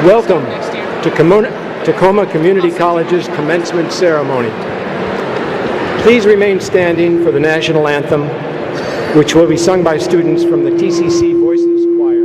Welcome to Tacoma Community College's commencement ceremony. Please remain standing for the national anthem, which will be sung by students from the TCC Voices Choir.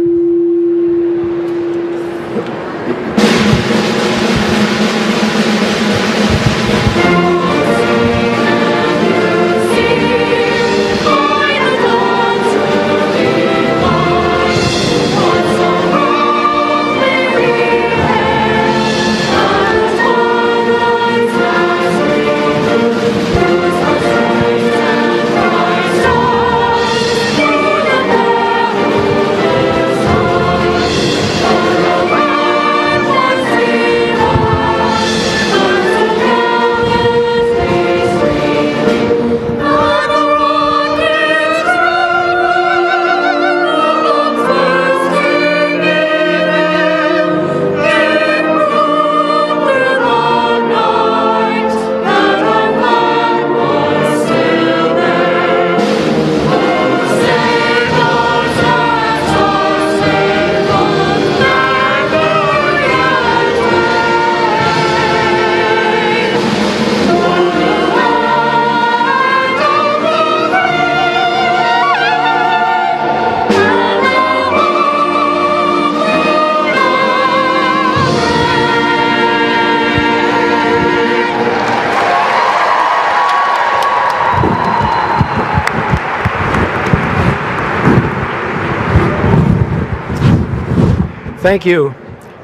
Thank you,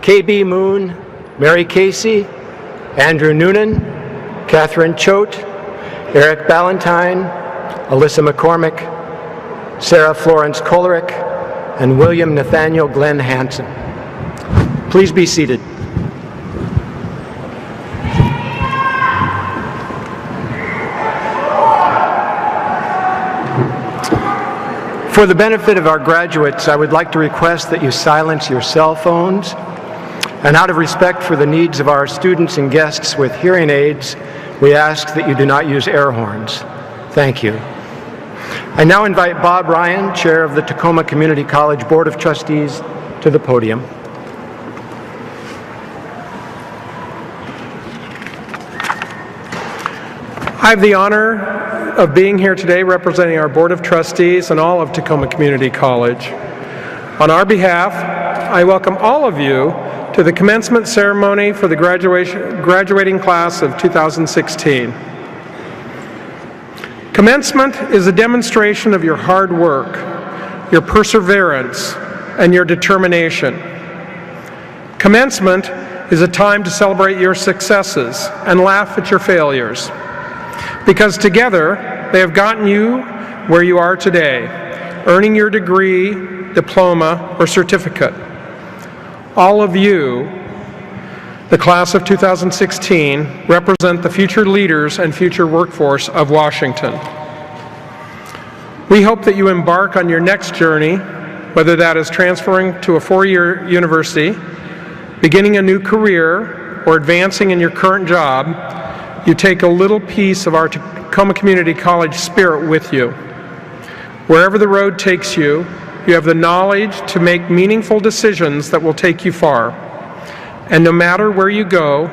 KB Moon, Mary Casey, Andrew Noonan, Catherine Choate, Eric Ballantyne, Alyssa McCormick, Sarah Florence Kolerick, and William Nathaniel Glenn Hansen. Please be seated. For the benefit of our graduates, I would like to request that you silence your cell phones, and out of respect for the needs of our students and guests with hearing aids, we ask that you do not use air horns. Thank you. I now invite Bob Ryan, Chair of the Tacoma Community College Board of Trustees, to the podium. I have the honor of being here today representing our Board of Trustees and all of Tacoma Community College. On our behalf, I welcome all of you to the commencement ceremony for the graduating class of 2016. Commencement is a demonstration of your hard work, your perseverance, and your determination. Commencement is a time to celebrate your successes and laugh at your failures, because together they have gotten you where you are today, earning your degree, diploma, or certificate. All of you, the class of 2016, represent the future leaders and future workforce of Washington. We hope that you embark on your next journey, whether that is transferring to a four-year university, beginning a new career, or advancing in your current job. You take a little piece of our Tacoma Community College spirit with you. Wherever the road takes you, you have the knowledge to make meaningful decisions that will take you far. And no matter where you go,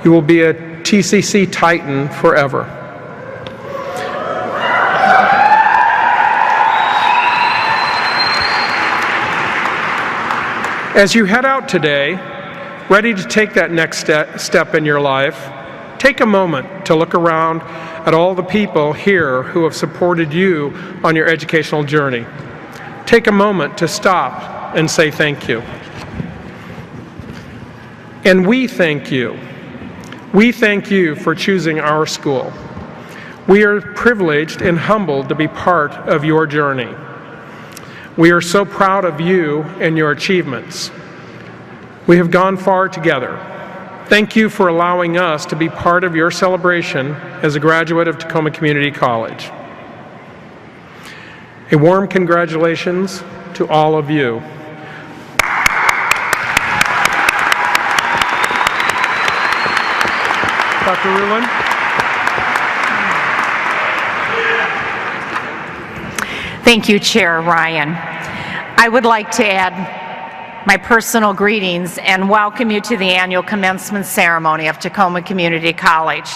you will be a TCC Titan forever. As you head out today, ready to take that next step in your life, take a moment to look around at all the people here who have supported you on your educational journey. Take a moment to stop and say thank you. And we thank you. We thank you for choosing our school. We are privileged and humbled to be part of your journey. We are so proud of you and your achievements. We have gone far together. Thank you for allowing us to be part of your celebration as a graduate of Tacoma Community College. A warm congratulations to all of you. Dr. Rulin? Thank you, Chair Ryan. I would like to add my personal greetings and welcome you to the annual commencement ceremony of Tacoma Community College.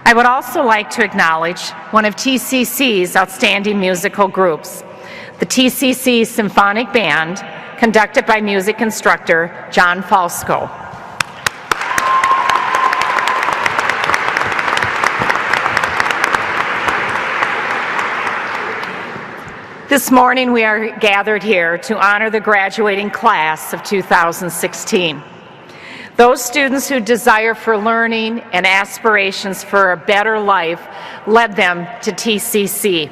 I would also like to acknowledge one of TCC's outstanding musical groups, the TCC Symphonic Band, conducted by music instructor John Falsco. This morning we are gathered here to honor the graduating class of 2016. Those students who desire for learning and aspirations for a better life led them to TCC.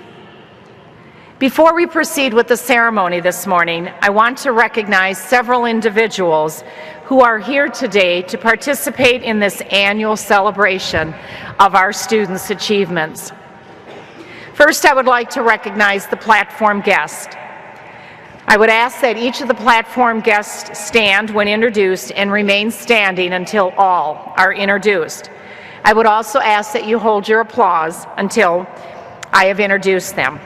Before we proceed with the ceremony this morning, I want to recognize several individuals who are here today to participate in this annual celebration of our students' achievements. First, I would like to recognize the platform guest. I would ask that each of the platform guests stand when introduced and remain standing until all are introduced. I would also ask that you hold your applause until I have introduced them.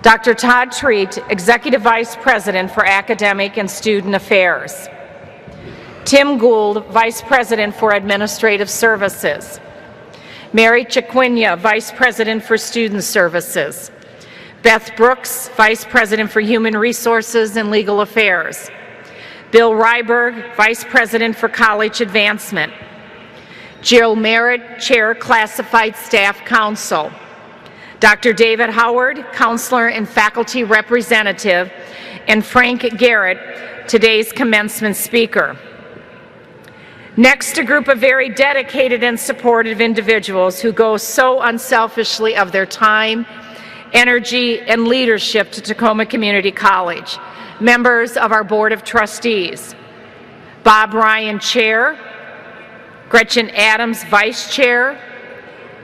Dr. Todd Treat, Executive Vice President for Academic and Student Affairs. Tim Gould, Vice President for Administrative Services. Mary Chiquinya, Vice President for Student Services. Beth Brooks, Vice President for Human Resources and Legal Affairs. Bill Ryberg, Vice President for College Advancement. Jill Merritt, Chair, Classified Staff Council. Dr. David Howard, Counselor and Faculty Representative, and Frank Garrett, today's commencement speaker. Next, a group of very dedicated and supportive individuals who go so unselfishly of their time, energy, and leadership to Tacoma Community College. Members of our Board of Trustees. Bob Ryan, Chair. Gretchen Adams, Vice Chair.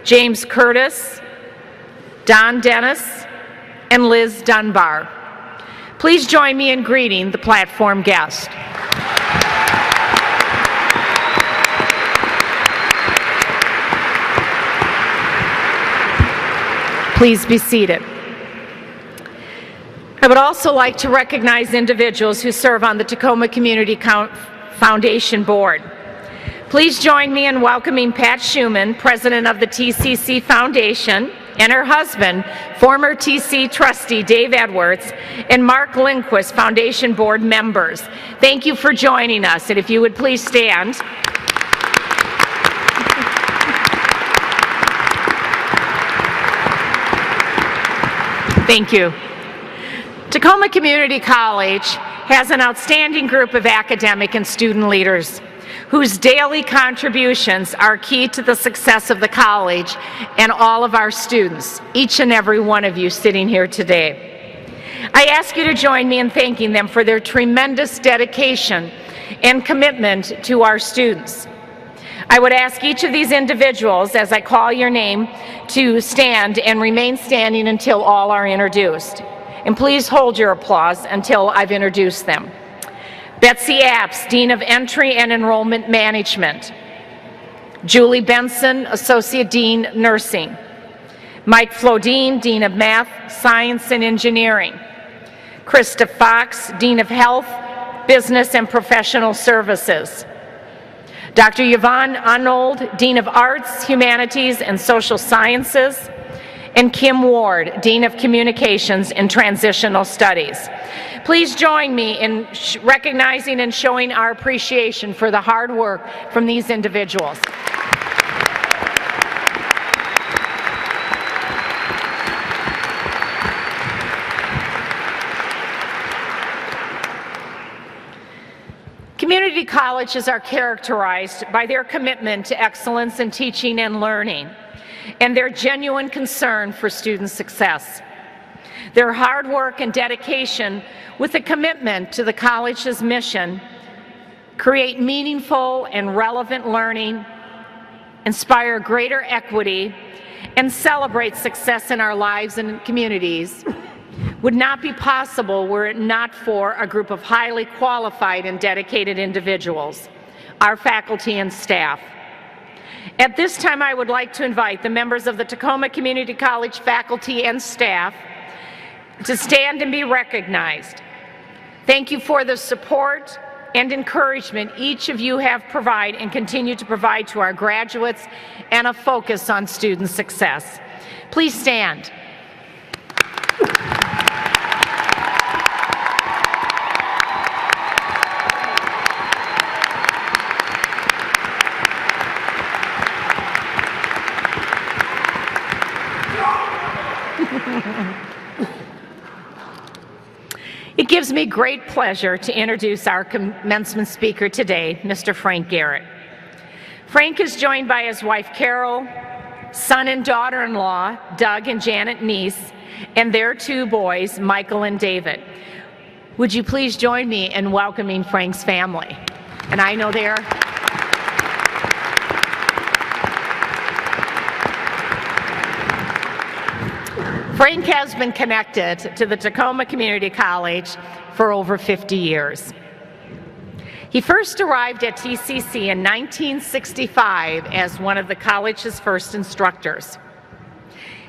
James Curtis. Don Dennis. And Liz Dunbar. Please join me in greeting the platform guest. Please be seated. I would also like to recognize individuals who serve on the Tacoma Community Foundation Board. Please join me in welcoming Pat Schuman, President of the TCC Foundation, and her husband, former TC trustee Dave Edwards, and Mark Lindquist, Foundation Board members. Thank you for joining us, and if you would please stand. Thank you. Tacoma Community College has an outstanding group of academic and student leaders whose daily contributions are key to the success of the college and all of our students, each and every one of you sitting here today. I ask you to join me in thanking them for their tremendous dedication and commitment to our students. I would ask each of these individuals, as I call your name, to stand and remain standing until all are introduced. And please hold your applause until I've introduced them. Betsy Apps, Dean of Entry and Enrollment Management. Julie Benson, Associate Dean, Nursing. Mike Flodine, Dean of Math, Science and Engineering. Krista Fox, Dean of Health, Business and Professional Services. Dr. Yvonne Arnold, Dean of Arts, Humanities and Social Sciences, and Kim Ward, Dean of Communications and Transitional Studies. Please join me in recognizing and showing our appreciation for the hard work from these individuals. Community colleges are characterized by their commitment to excellence in teaching and learning, and their genuine concern for student success. Their hard work and dedication with a commitment to the college's mission create meaningful and relevant learning, inspire greater equity, and celebrate success in our lives and communities would not be possible were it not for a group of highly qualified and dedicated individuals, our faculty and staff. At this time, I would like to invite the members of the Tacoma Community College faculty and staff to stand and be recognized. Thank you for the support and encouragement each of you have provided and continue to provide to our graduates, and a focus on student success. Please stand. It gives me great pleasure to introduce our commencement speaker today, Mr. Frank Garrett. Frank is joined by his wife Carol, son and daughter-in-law Doug and Janet Neese, and their two boys, Michael and David. Would you please join me in welcoming Frank's family? And I know they're Frank has been connected to the Tacoma Community College for over 50 years. He first arrived at TCC in 1965 as one of the college's first instructors.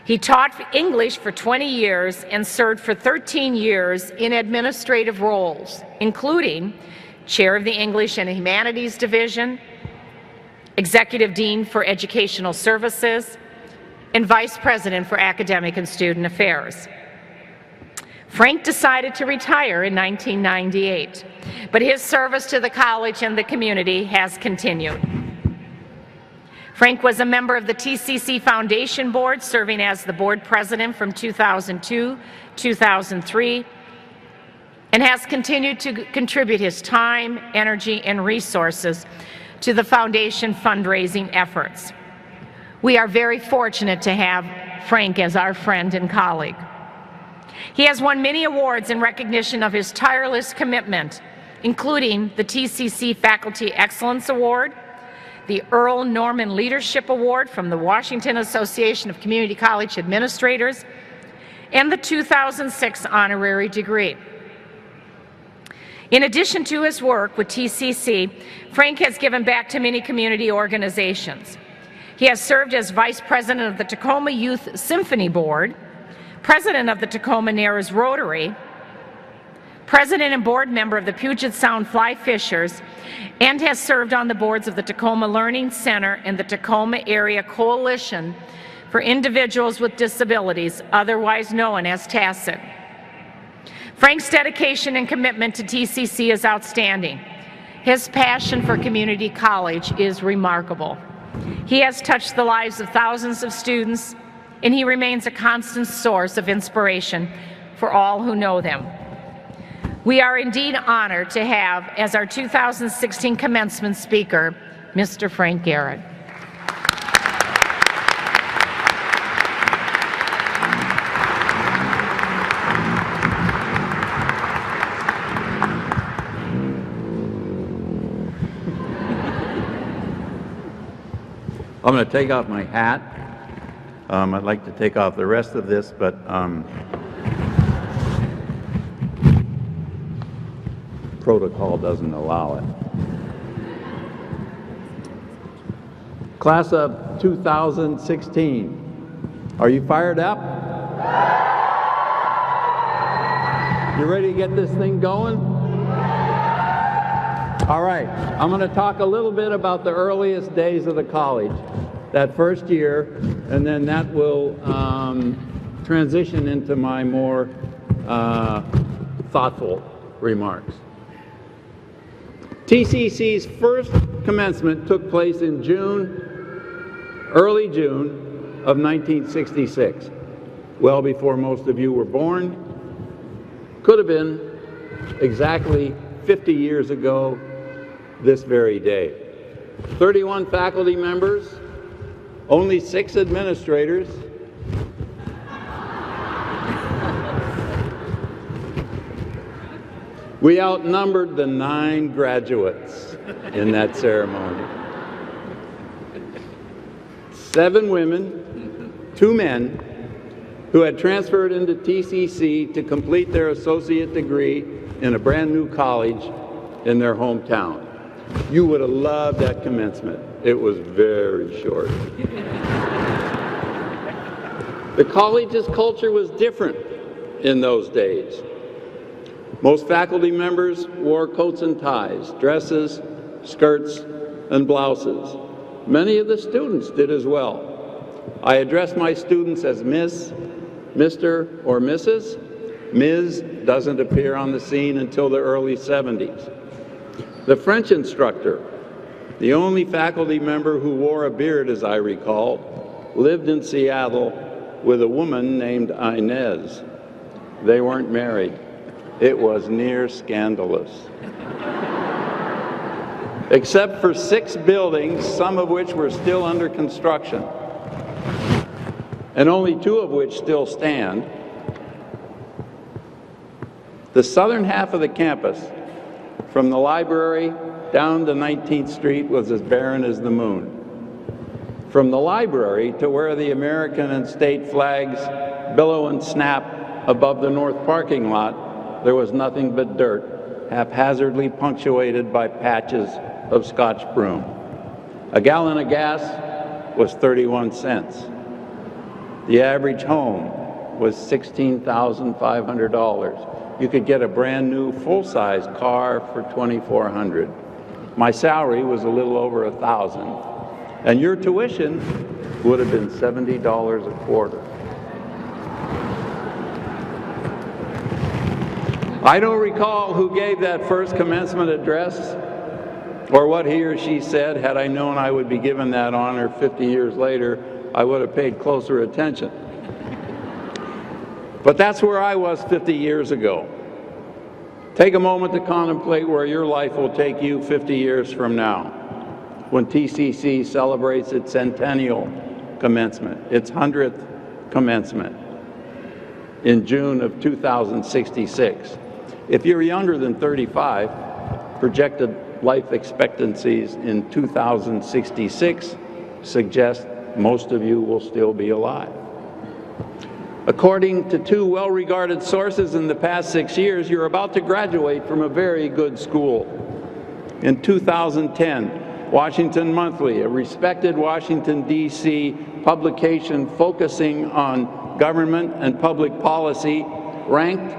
He taught English for 20 years and served for 13 years in administrative roles, including chair of the English and Humanities Division, executive dean for educational services, and vice president for academic and student affairs. Frank decided to retire in 1998, but his service to the college and the community has continued. Frank was a member of the TCC Foundation Board, serving as the board president from 2002-2003, and has continued to contribute his time, energy, and resources to the foundation fundraising efforts. We are very fortunate to have Frank as our friend and colleague. He has won many awards in recognition of his tireless commitment, including the TCC Faculty Excellence Award, the Earl Norman Leadership Award from the Washington Association of Community College Administrators, and the 2006 honorary degree. In addition to his work with TCC, Frank has given back to many community organizations. He has served as vice president of the Tacoma Youth Symphony Board, president of the Tacoma Narrows Rotary, president and board member of the Puget Sound Fly Fishers, and has served on the boards of the Tacoma Learning Center and the Tacoma Area Coalition for Individuals with Disabilities, otherwise known as TACID. Frank's dedication and commitment to TCC is outstanding. His passion for community college is remarkable. He has touched the lives of thousands of students, and he remains a constant source of inspiration for all who know them. We are indeed honored to have as our 2016 commencement speaker, Mr. Frank Garrett. I'm going to take off my hat. I'd like to take off the rest of this, but protocol doesn't allow it. Class of 2016, are you fired up? You ready to get this thing going? All right, I'm going to talk a little bit about the earliest days of the college, that first year, and then that will transition into my more thoughtful remarks. TCC's first commencement took place in early June of 1966, well before most of you were born. Could have been exactly 50 years ago this very day. 31 faculty members, only 6 administrators, we outnumbered the 9 graduates in that ceremony. 7 women, 2 men, who had transferred into TCC to complete their associate degree in a brand new college in their hometown. You would have loved that commencement. It was very short. The college's culture was different in those days. Most faculty members wore coats and ties, dresses, skirts, and blouses. Many of the students did as well. I address my students as Miss, Mr., or Mrs. Ms. doesn't appear on the scene until the early 70s. The French instructor, the only faculty member who wore a beard, as I recall, lived in Seattle with a woman named Inez. They weren't married. It was near scandalous. Except for 6 buildings, some of which were still under construction, and only 2 of which still stand, the southern half of the campus, from the library down to 19th Street, was as barren as the moon. From the library to where the American and state flags billow and snap above the north parking lot, there was nothing but dirt, haphazardly punctuated by patches of Scotch broom. A gallon of gas was 31 cents. The average home was $16,500. You could get a brand new full-size car for $2,400. My salary was a little over $1,000, and your tuition would have been $70 a quarter. I don't recall who gave that first commencement address or what he or she said. Had I known I would be given that honor 50 years later, I would have paid closer attention. But that's where I was 50 years ago. Take a moment to contemplate where your life will take you 50 years from now, when TCC celebrates its centennial commencement, its 100th commencement, in June of 2066. If you're younger than 35, projected life expectancies in 2066 suggest most of you will still be alive. According to 2 well-regarded sources in the past 6 years, you're about to graduate from a very good school. In 2010, Washington Monthly, a respected Washington, D.C. publication focusing on government and public policy, ranked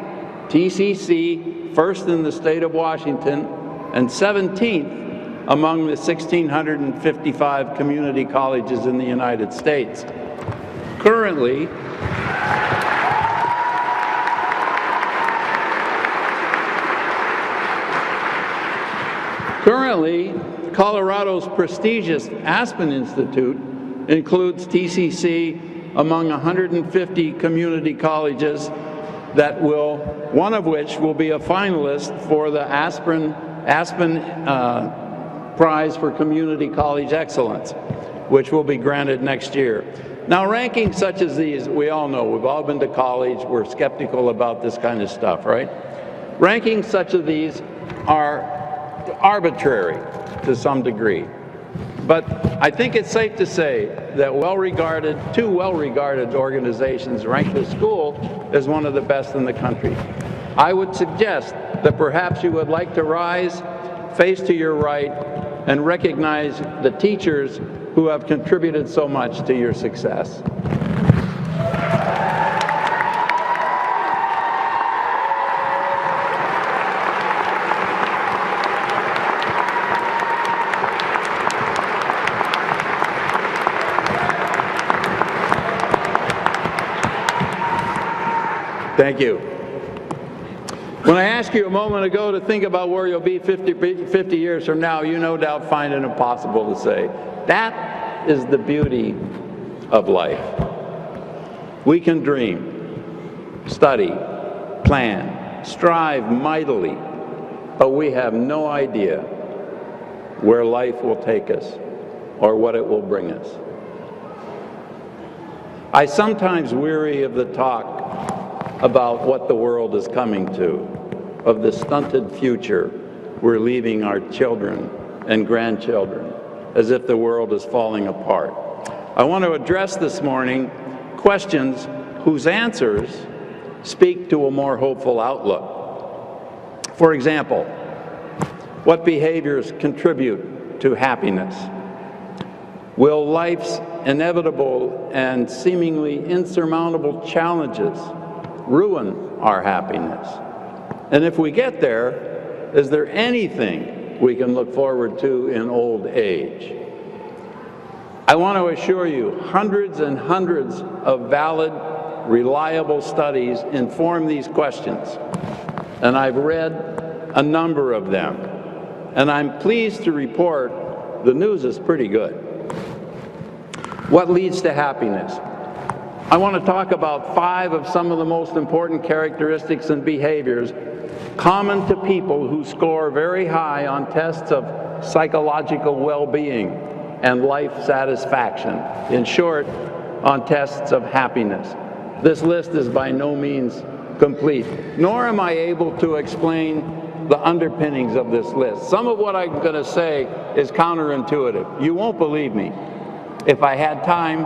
TCC first in the state of Washington and 17th among the 1,655 community colleges in the United States. Currently, Colorado's prestigious Aspen Institute includes TCC among 150 community colleges that will, one of which will be a finalist for the Aspen Prize for Community College Excellence, which will be granted next year. Now, rankings such as these, we all know, we've all been to college, we're skeptical about this kind of stuff, right? Rankings such as these are arbitrary to some degree. But I think it's safe to say that two well-regarded organizations rank the school as one of the best in the country. I would suggest that perhaps you would like to rise, face to your right, and recognize the teachers who have contributed so much to your success. Thank you. When I asked you a moment ago to think about where you'll be 50 years from now, you no doubt find it impossible to say. That is the beauty of life. We can dream, study, plan, strive mightily, but we have no idea where life will take us or what it will bring us. I sometimes weary of the talk about what the world is coming to, of the stunted future we're leaving our children and grandchildren, as if the world is falling apart. I want to address this morning questions whose answers speak to a more hopeful outlook. For example, what behaviors contribute to happiness? Will life's inevitable and seemingly insurmountable challenges ruin our happiness? And if we get there, is there anything we can look forward to in old age? I want to assure you, hundreds and hundreds of valid, reliable studies inform these questions, and I've read a number of them, and I'm pleased to report the news is pretty good. What leads to happiness? I want to talk about 5 of some of the most important characteristics and behaviors common to people who score very high on tests of psychological well-being and life satisfaction. In short, on tests of happiness. This list is by no means complete, nor am I able to explain the underpinnings of this list. Some of what I'm going to say is counterintuitive. You won't believe me. If I had time,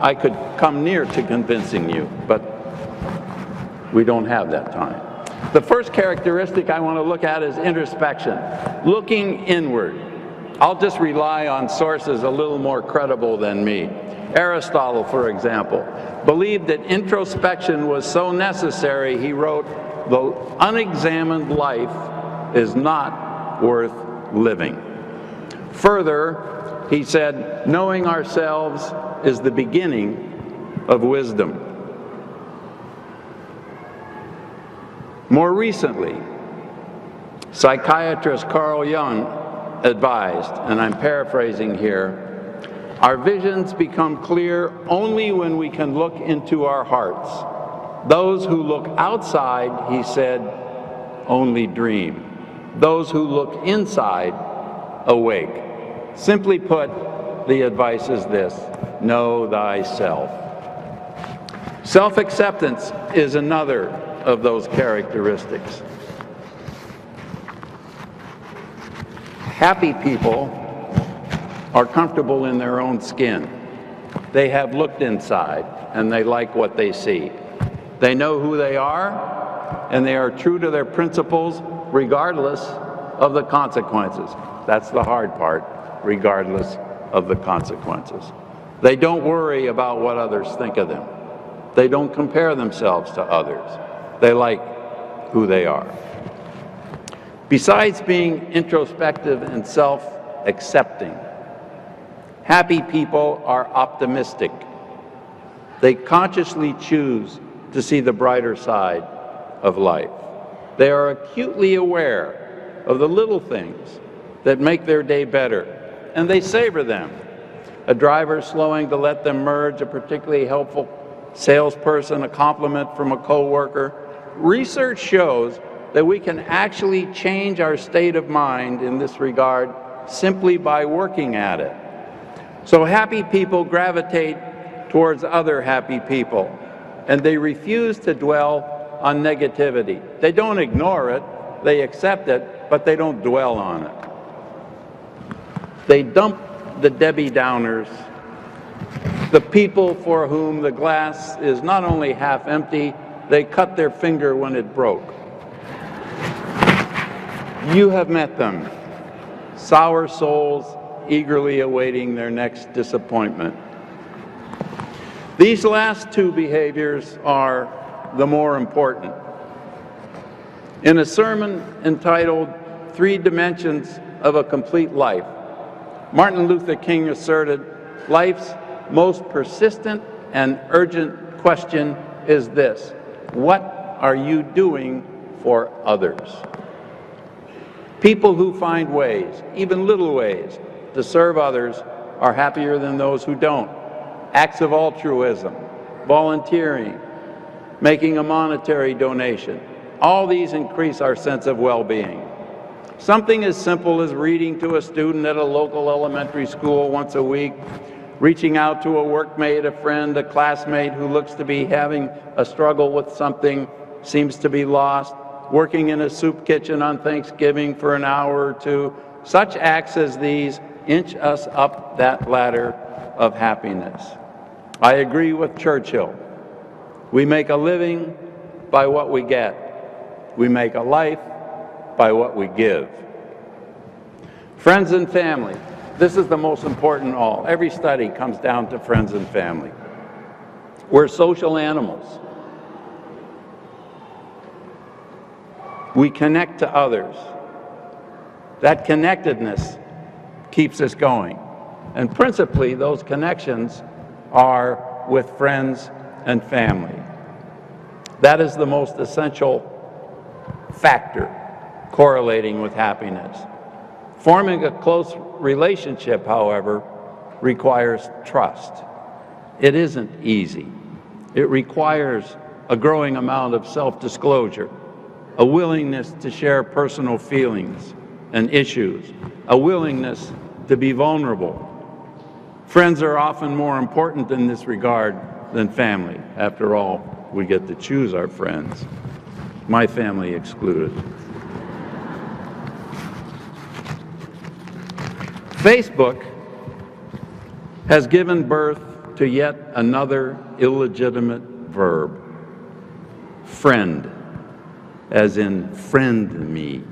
I could come near to convincing you, but we don't have that time. The first characteristic I want to look at is introspection, looking inward. I'll just rely on sources a little more credible than me. Aristotle, for example, believed that introspection was so necessary, he wrote, "The unexamined life is not worth living." Further, he said, knowing ourselves is the beginning of wisdom. More recently, psychiatrist Carl Jung advised, and I'm paraphrasing here, our visions become clear only when we can look into our hearts. Those who look outside, he said, only dream. Those who look inside, awake. Simply put, the advice is this: know thyself. Self-acceptance is another of those characteristics. Happy people are comfortable in their own skin. They have looked inside and they like what they see. They know who they are and they are true to their principles regardless of the consequences. That's the hard part, regardless of the consequences. They don't worry about what others think of them. They don't compare themselves to others. They like who they are. Besides being introspective and self-accepting, happy people are optimistic. They consciously choose to see the brighter side of life. They are acutely aware of the little things that make their day better, and they savor them. A driver slowing to let them merge, a particularly helpful salesperson, a compliment from a coworker. Research shows that we can actually change our state of mind in this regard simply by working at it. So happy people gravitate towards other happy people, and they refuse to dwell on negativity. They don't ignore it, they accept it, but they don't dwell on it. They dump the Debbie Downers, the people for whom the glass is not only half empty, they cut their finger when it broke. You have met them, sour souls eagerly awaiting their next disappointment. These last 2 behaviors are the more important. In a sermon entitled 3 Dimensions of a Complete Life, Martin Luther King asserted, life's most persistent and urgent question is this: what are you doing for others? People who find ways, even little ways, to serve others are happier than those who don't. Acts of altruism, volunteering, making a monetary donation, all these increase our sense of well-being. Something as simple as reading to a student at a local elementary school once a week, reaching out to a workmate, a friend, a classmate who looks to be having a struggle with something, seems to be lost, working in a soup kitchen on Thanksgiving for an hour or 2. Such acts as these inch us up that ladder of happiness. I agree with Churchill. We make a living by what we get. We make a life by what we give. Friends and family. This is the most important of all. Every study comes down to friends and family. We're social animals. We connect to others. That connectedness keeps us going. And principally, those connections are with friends and family. That is the most essential factor correlating with happiness. Forming a close relationship, however, requires trust. It isn't easy. It requires a growing amount of self-disclosure, a willingness to share personal feelings and issues, a willingness to be vulnerable. Friends are often more important in this regard than family. After all, we get to choose our friends, my family excluded. Facebook has given birth to yet another illegitimate verb, friend, as in friend me.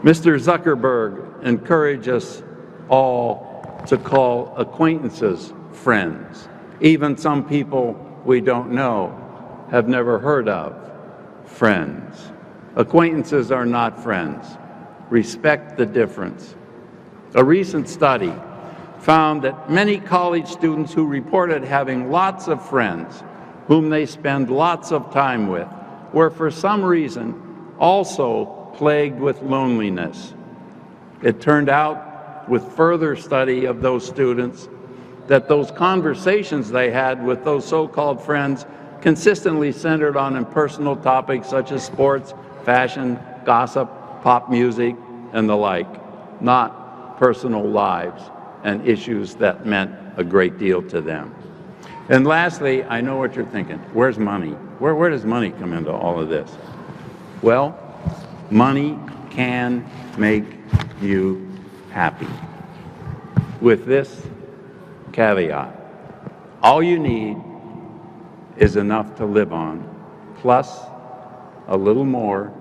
Mr. Zuckerberg encouraged us all to call acquaintances friends. Even some people we don't know, have never heard of, friends. Acquaintances are not friends. Respect the difference. A recent study found that many college students who reported having lots of friends whom they spend lots of time with were for some reason also plagued with loneliness. It turned out with further study of those students that those conversations they had with those so-called friends consistently centered on impersonal topics such as sports, fashion, gossip, pop music, and the like, not personal lives and issues that meant a great deal to them. And lastly, I know what you're thinking. Where's money? Where does money come into all of this? Well, money can make you happy. With this caveat, all you need is enough to live on, plus a little more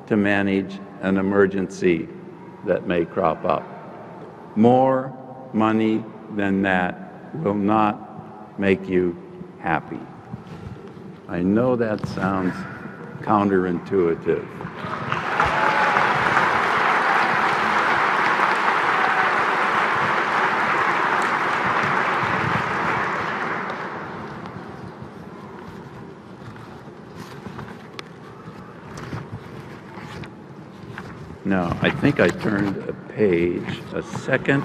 to manage an emergency that may crop up. More money than that will not make you happy. I know that sounds counterintuitive. Now, I think I turned a page a second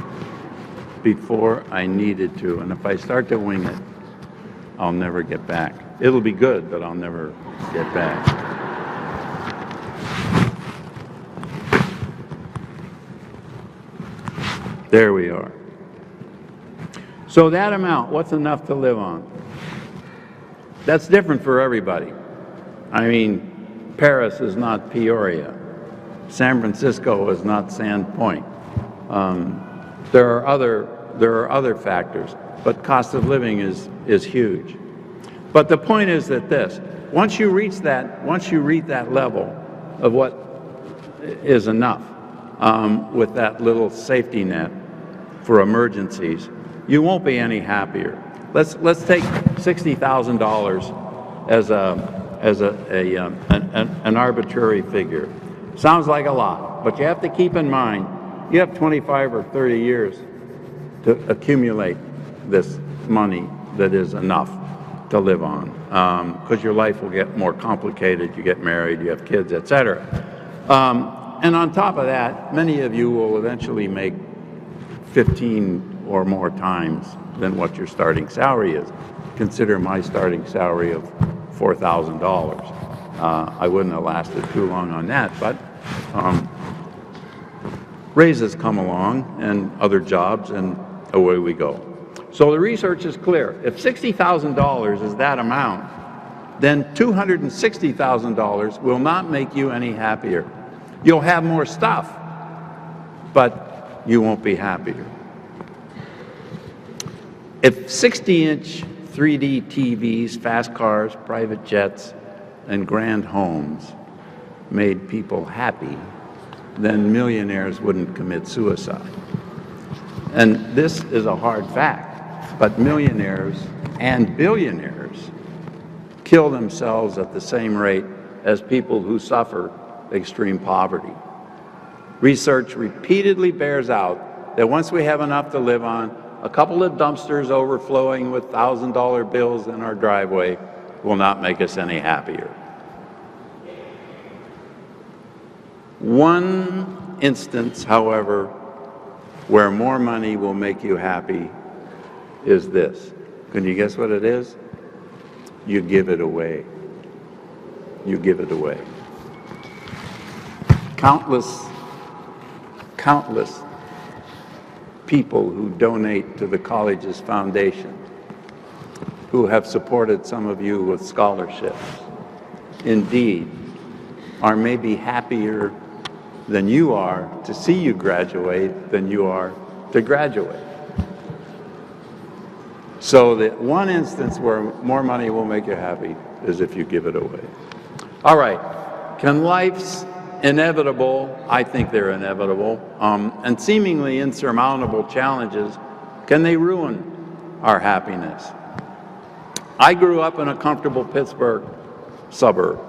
before I needed to, and if I start to wing it, I'll never get back. It'll be good, but I'll never get back. There we are. So that amount, what's enough to live on? That's different for everybody. I mean, Paris is not Peoria. San Francisco is not Sand Point. There are other factors, but cost of living is huge. But the point is that once you reach that level of what is enough, with that little safety net for emergencies, you won't be any happier. Let's take $60,000 as an arbitrary figure. Sounds like a lot, but you have to keep in mind, you have 25 or 30 years to accumulate this money that is enough to live on, because your life will get more complicated. You get married, you have kids, etc. And on top of that, many of you will eventually make 15 or more times than what your starting salary is. Consider my starting salary of $4,000. I wouldn't have lasted too long on that, but raises come along and other jobs, and away we go. So the research is clear. If $60,000 is that amount, then $260,000 will not make you any happier. You'll have more stuff, but you won't be happier. If 60-inch 3D TVs, fast cars, private jets, and grand homes made people happy, then millionaires wouldn't commit suicide. And this is a hard fact, but millionaires and billionaires kill themselves at the same rate as people who suffer extreme poverty. Research repeatedly bears out that once we have enough to live on, a couple of dumpsters overflowing with $1,000 bills in our driveway will not make us any happier. One instance, however, where more money will make you happy is this. Can you guess what it is? You give it away. You give it away. Countless people who donate to the college's foundation, who have supported some of you with scholarships, indeed, are maybe happier than you are to see you graduate than you are to graduate. So the one instance where more money will make you happy is if you give it away. All right, can life's inevitable, I think they're inevitable, and seemingly insurmountable challenges, can they ruin our happiness? I grew up in a comfortable Pittsburgh suburb.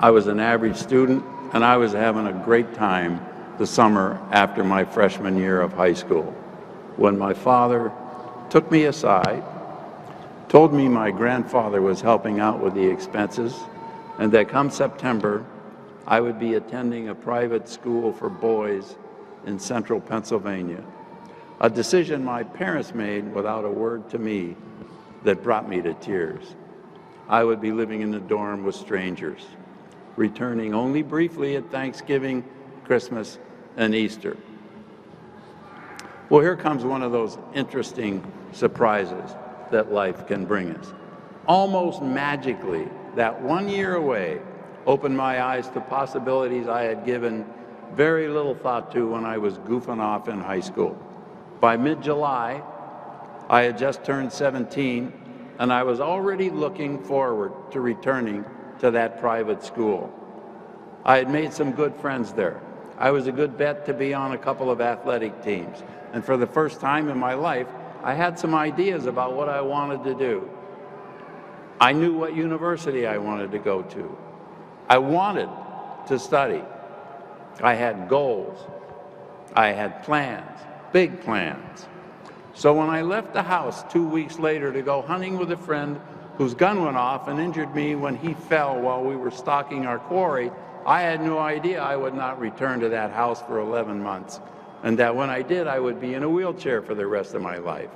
I was an average student, and I was having a great time the summer after my freshman year of high school, when my father took me aside, told me my grandfather was helping out with the expenses, and that come September, I would be attending a private school for boys in central Pennsylvania, a decision my parents made without a word to me that brought me to tears. I would be living in the dorm with strangers, returning only briefly at Thanksgiving, Christmas, and Easter. Well, here comes one of those interesting surprises that life can bring us. Almost magically, that 1 year away opened my eyes to possibilities I had given very little thought to when I was goofing off in high school. By mid-July, I had just turned 17, and I was already looking forward to returning to that private school. I had made some good friends there. I was a good bet to be on a couple of athletic teams. And for the first time in my life, I had some ideas about what I wanted to do. I knew what university I wanted to go to. I wanted to study. I had goals. I had plans, big plans. So when I left the house 2 weeks later to go hunting with a friend whose gun went off and injured me when he fell while we were stalking our quarry, I had no idea I would not return to that house for 11 months, and that when I did, I would be in a wheelchair for the rest of my life.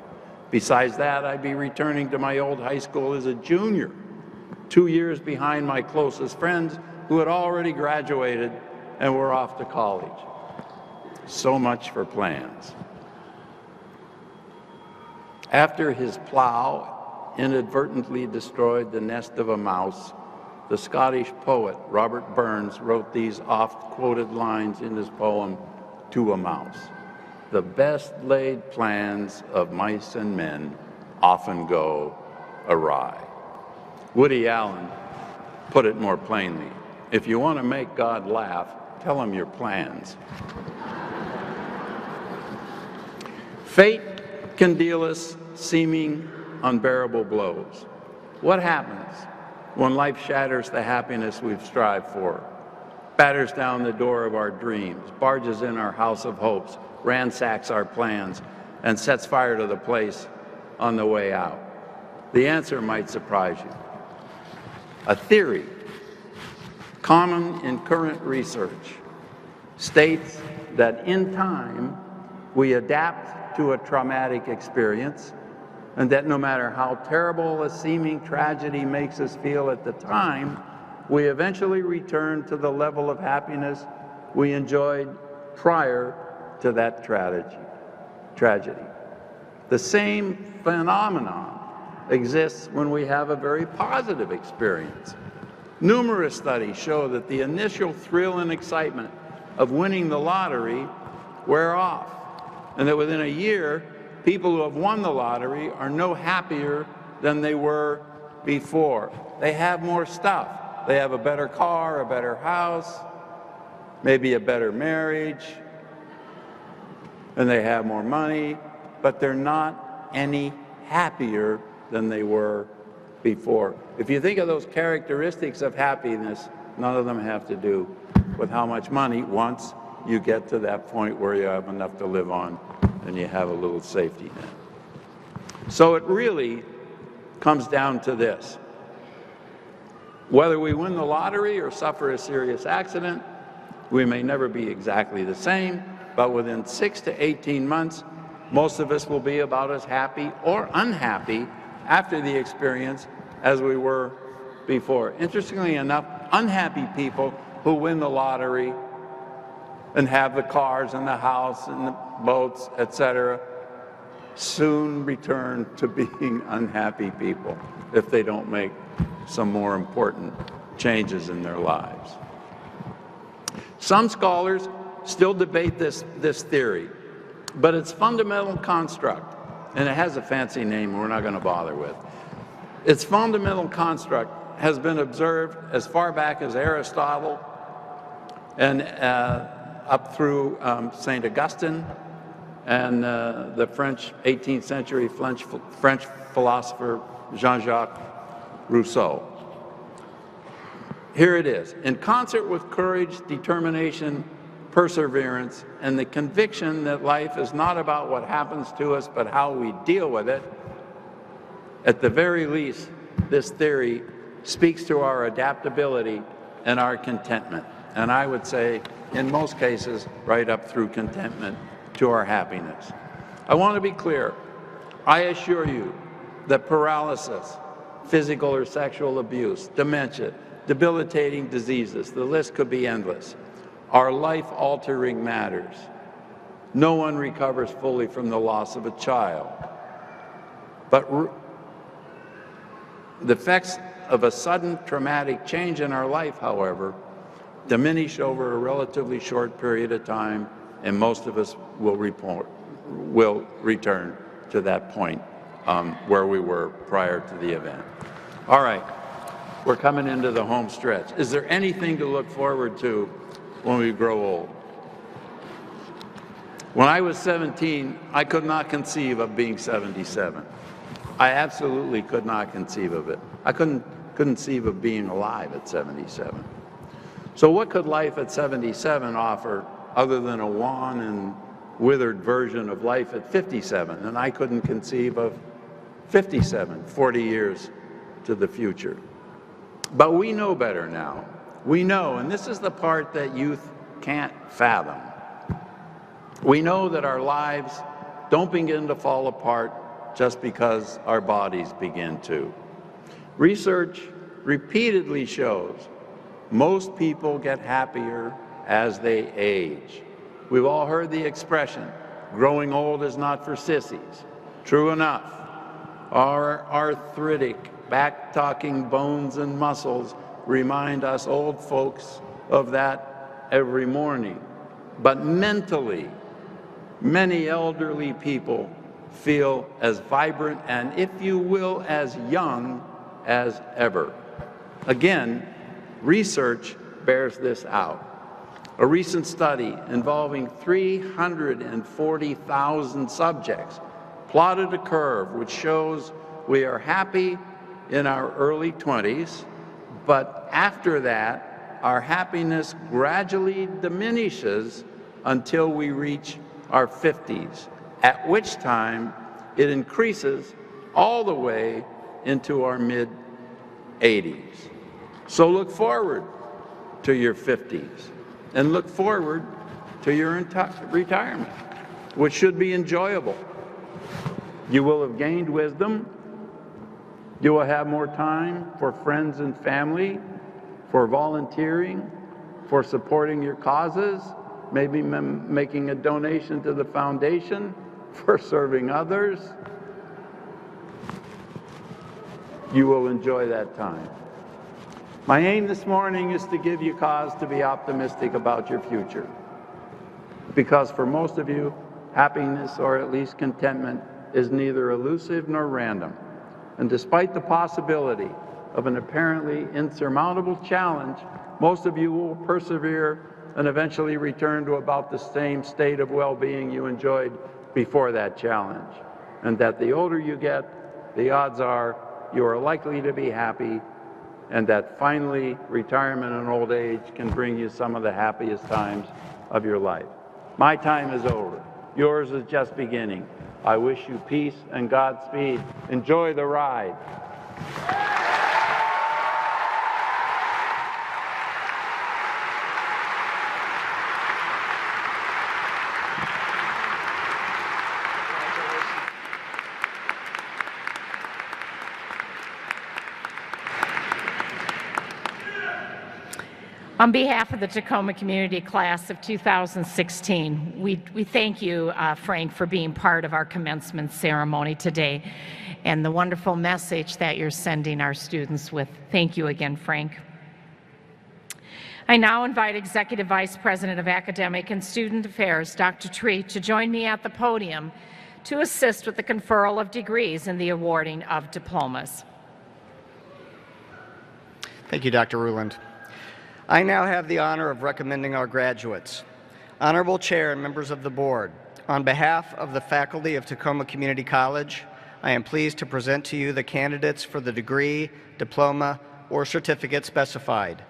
Besides that, I'd be returning to my old high school as a junior, 2 years behind my closest friends who had already graduated and were off to college. So much for plans. After his plow inadvertently destroyed the nest of a mouse, the Scottish poet Robert Burns wrote these oft-quoted lines in his poem, To a Mouse. The best laid plans of mice and men often go awry. Woody Allen put it more plainly. If you want to make God laugh, tell him your plans. Fate can deal us seeming unbearable blows. What happens when life shatters the happiness we've strived for, batters down the door of our dreams, barges in our house of hopes, ransacks our plans, and sets fire to the place on the way out? The answer might surprise you. A theory common in current research states that in time we adapt to a traumatic experience, and that no matter how terrible a seeming tragedy makes us feel at the time, we eventually return to the level of happiness we enjoyed prior to that tragedy. The same phenomenon exists when we have a very positive experience. Numerous studies show that the initial thrill and excitement of winning the lottery wear off, and that within a year, people who have won the lottery are no happier than they were before. They have more stuff. They have a better car, a better house, maybe a better marriage, and they have more money, but they're not any happier than they were before. If you think of those characteristics of happiness, none of them have to do with how much money once you get to that point where you have enough to live on and you have a little safety net. So it really comes down to this. Whether we win the lottery or suffer a serious accident, we may never be exactly the same, but within 6 to 18 months, most of us will be about as happy or unhappy after the experience as we were before. Interestingly enough, unhappy people who win the lottery and have the cars and the house and the boats, etc., soon return to being unhappy people if they don't make some more important changes in their lives. Some scholars still debate this theory, but its fundamental construct, and it has a fancy name we're not going to bother with, its fundamental construct has been observed as far back as Aristotle and up through St. Augustine and the French 18th century French philosopher Jean-Jacques Rousseau. Here it is. In concert with courage, determination, perseverance, and the conviction that life is not about what happens to us, but how we deal with it, at the very least, this theory speaks to our adaptability and our contentment. And I would say, in most cases, right up through contentment to our happiness. I want to be clear. I assure you that paralysis, physical or sexual abuse, dementia, debilitating diseases, the list could be endless, are life-altering matters. No one recovers fully from the loss of a child. But the effects of a sudden traumatic change in our life, however, diminish over a relatively short period of time, and most of us will return to that point where we were prior to the event. All right, we're coming into the home stretch. Is there anything to look forward to when we grow old? When I was 17, I could not conceive of being 77. I absolutely could not conceive of it. I couldn't conceive of being alive at 77. So what could life at 77 offer other than a wan and withered version of life at 57? And I couldn't conceive of 57, 40 years to the future. But we know better now. We know, and this is the part that youth can't fathom. We know that our lives don't begin to fall apart just because our bodies begin to. Research repeatedly shows most people get happier as they age. We've all heard the expression, growing old is not for sissies. True enough. Our arthritic, back-talking bones and muscles remind us old folks of that every morning. But mentally, many elderly people feel as vibrant and, if you will, as young as ever. Again, research bears this out. A recent study involving 340,000 subjects plotted a curve which shows we are happy in our early 20s, but after that, our happiness gradually diminishes until we reach our 50s, at which time it increases all the way into our mid-80s. So look forward to your 50s and look forward to your retirement, which should be enjoyable. You will have gained wisdom. You will have more time for friends and family, for volunteering, for supporting your causes, maybe making a donation to the foundation, for serving others. You will enjoy that time. My aim this morning is to give you cause to be optimistic about your future. Because for most of you, happiness, or at least contentment, is neither elusive nor random. And despite the possibility of an apparently insurmountable challenge, most of you will persevere and eventually return to about the same state of well-being you enjoyed before that challenge. And that the older you get, the odds are you are likely to be happy and that finally retirement and old age can bring you some of the happiest times of your life. My time is over. Yours is just beginning. I wish you peace and Godspeed. Enjoy the ride. On behalf of the Tacoma Community Class of 2016, we thank you, Frank, for being part of our commencement ceremony today and the wonderful message that you're sending our students with. Thank you again, Frank. I now invite Executive Vice President of Academic and Student Affairs, Dr. Tree, to join me at the podium to assist with the conferral of degrees and the awarding of diplomas. Thank you, Dr. Ruland. I now have the honor of recommending our graduates. Honorable Chair and members of the board, on behalf of the faculty of Tacoma Community College, I am pleased to present to you the candidates for the degree, diploma, or certificate specified.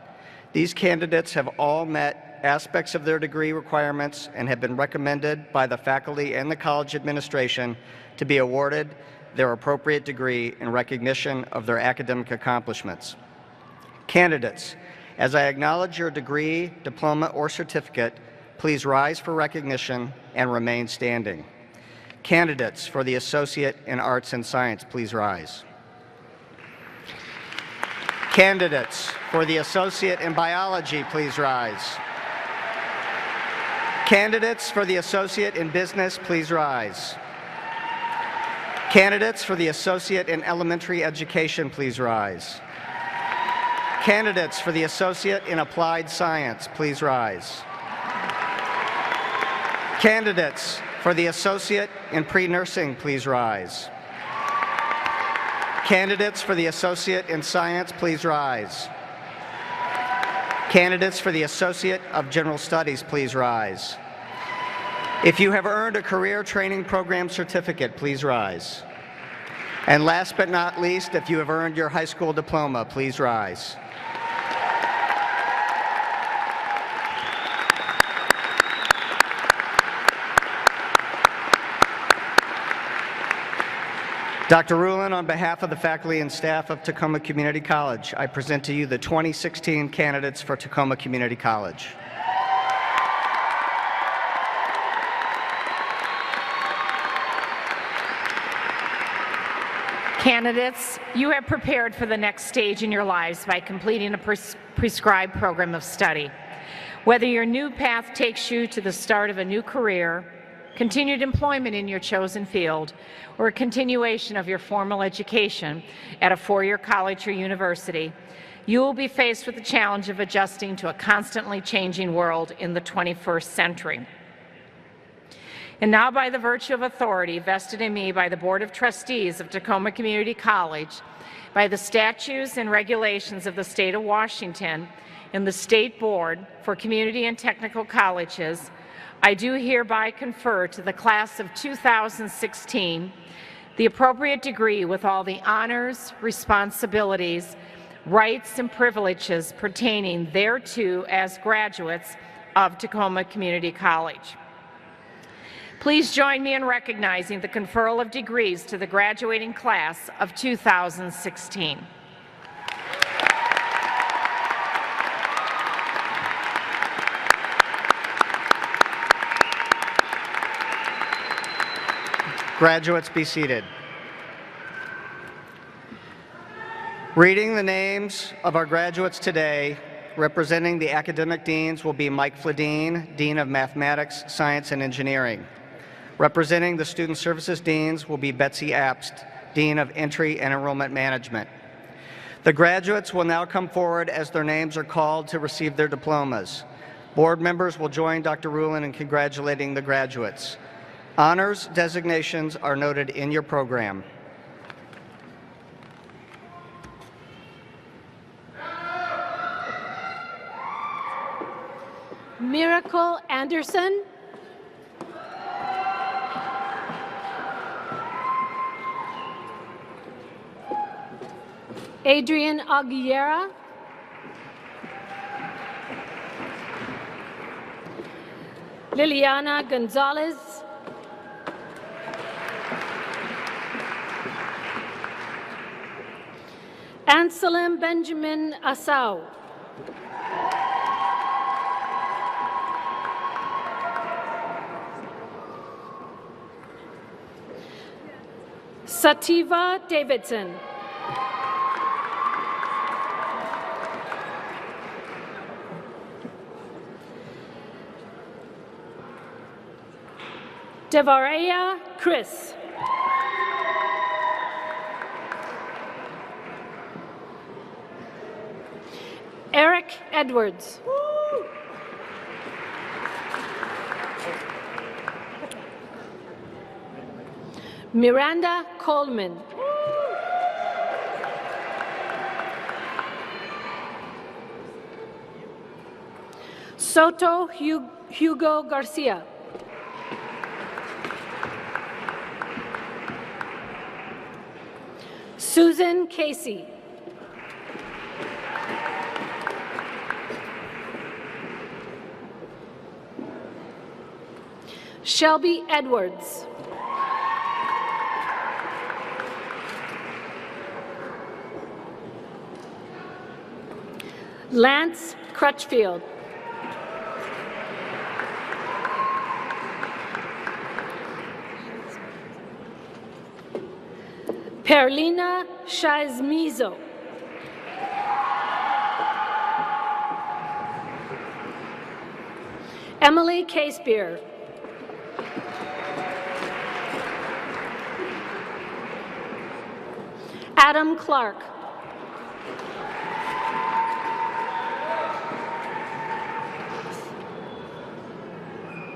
These candidates have all met aspects of their degree requirements and have been recommended by the faculty and the college administration to be awarded their appropriate degree in recognition of their academic accomplishments. Candidates, as I acknowledge your degree, diploma, or certificate, please rise for recognition and remain standing. Candidates for the Associate in Arts and Science, please rise. Candidates for the Associate in Biology, please rise. Candidates for the Associate in Business, please rise. Candidates for the Associate in Elementary Education, please rise. Candidates for the Associate in Applied Science, please rise. Candidates for the Associate in Pre-Nursing, please rise. Candidates for the Associate in Science, please rise. Candidates for the Associate of General Studies, please rise. If you have earned a Career Training Program certificate, please rise. And last but not least, if you have earned your high school diploma, please rise. Dr. Ruland, on behalf of the faculty and staff of Tacoma Community College, I present to you the 2016 candidates for Tacoma Community College. Candidates, you have prepared for the next stage in your lives by completing a prescribed program of study. Whether your new path takes you to the start of a new career, continued employment in your chosen field, or a continuation of your formal education at a four-year college or university, you will be faced with the challenge of adjusting to a constantly changing world in the 21st century. And now, by the virtue of authority vested in me by the Board of Trustees of Tacoma Community College, by the statutes and regulations of the state of Washington, and the State Board for Community and Technical Colleges, I do hereby confer to the class of 2016 the appropriate degree with all the honors, responsibilities, rights, and privileges pertaining thereto as graduates of Tacoma Community College. Please join me in recognizing the conferral of degrees to the graduating class of 2016. Graduates, be seated. Reading the names of our graduates today, representing the academic deans will be Mike Fladine, Dean of Mathematics, Science, and Engineering. Representing the Student Services Deans will be Betsy Apst, Dean of Entry and Enrollment Management. The graduates will now come forward as their names are called to receive their diplomas. Board members will join Dr. Ruland in congratulating the graduates. Honors designations are noted in your program. Miracle Anderson. Adrian Aguilera, Liliana Gonzalez, Anselm Benjamin Asau, Sativa Davidson, Devaria Chris, Eric Edwards, Miranda Coleman, Soto Hugo Garcia, Susan Casey, Shelby Edwards, Lance Crutchfield, Perlina Shazmizo, Emily Casebeer, Adam Clark,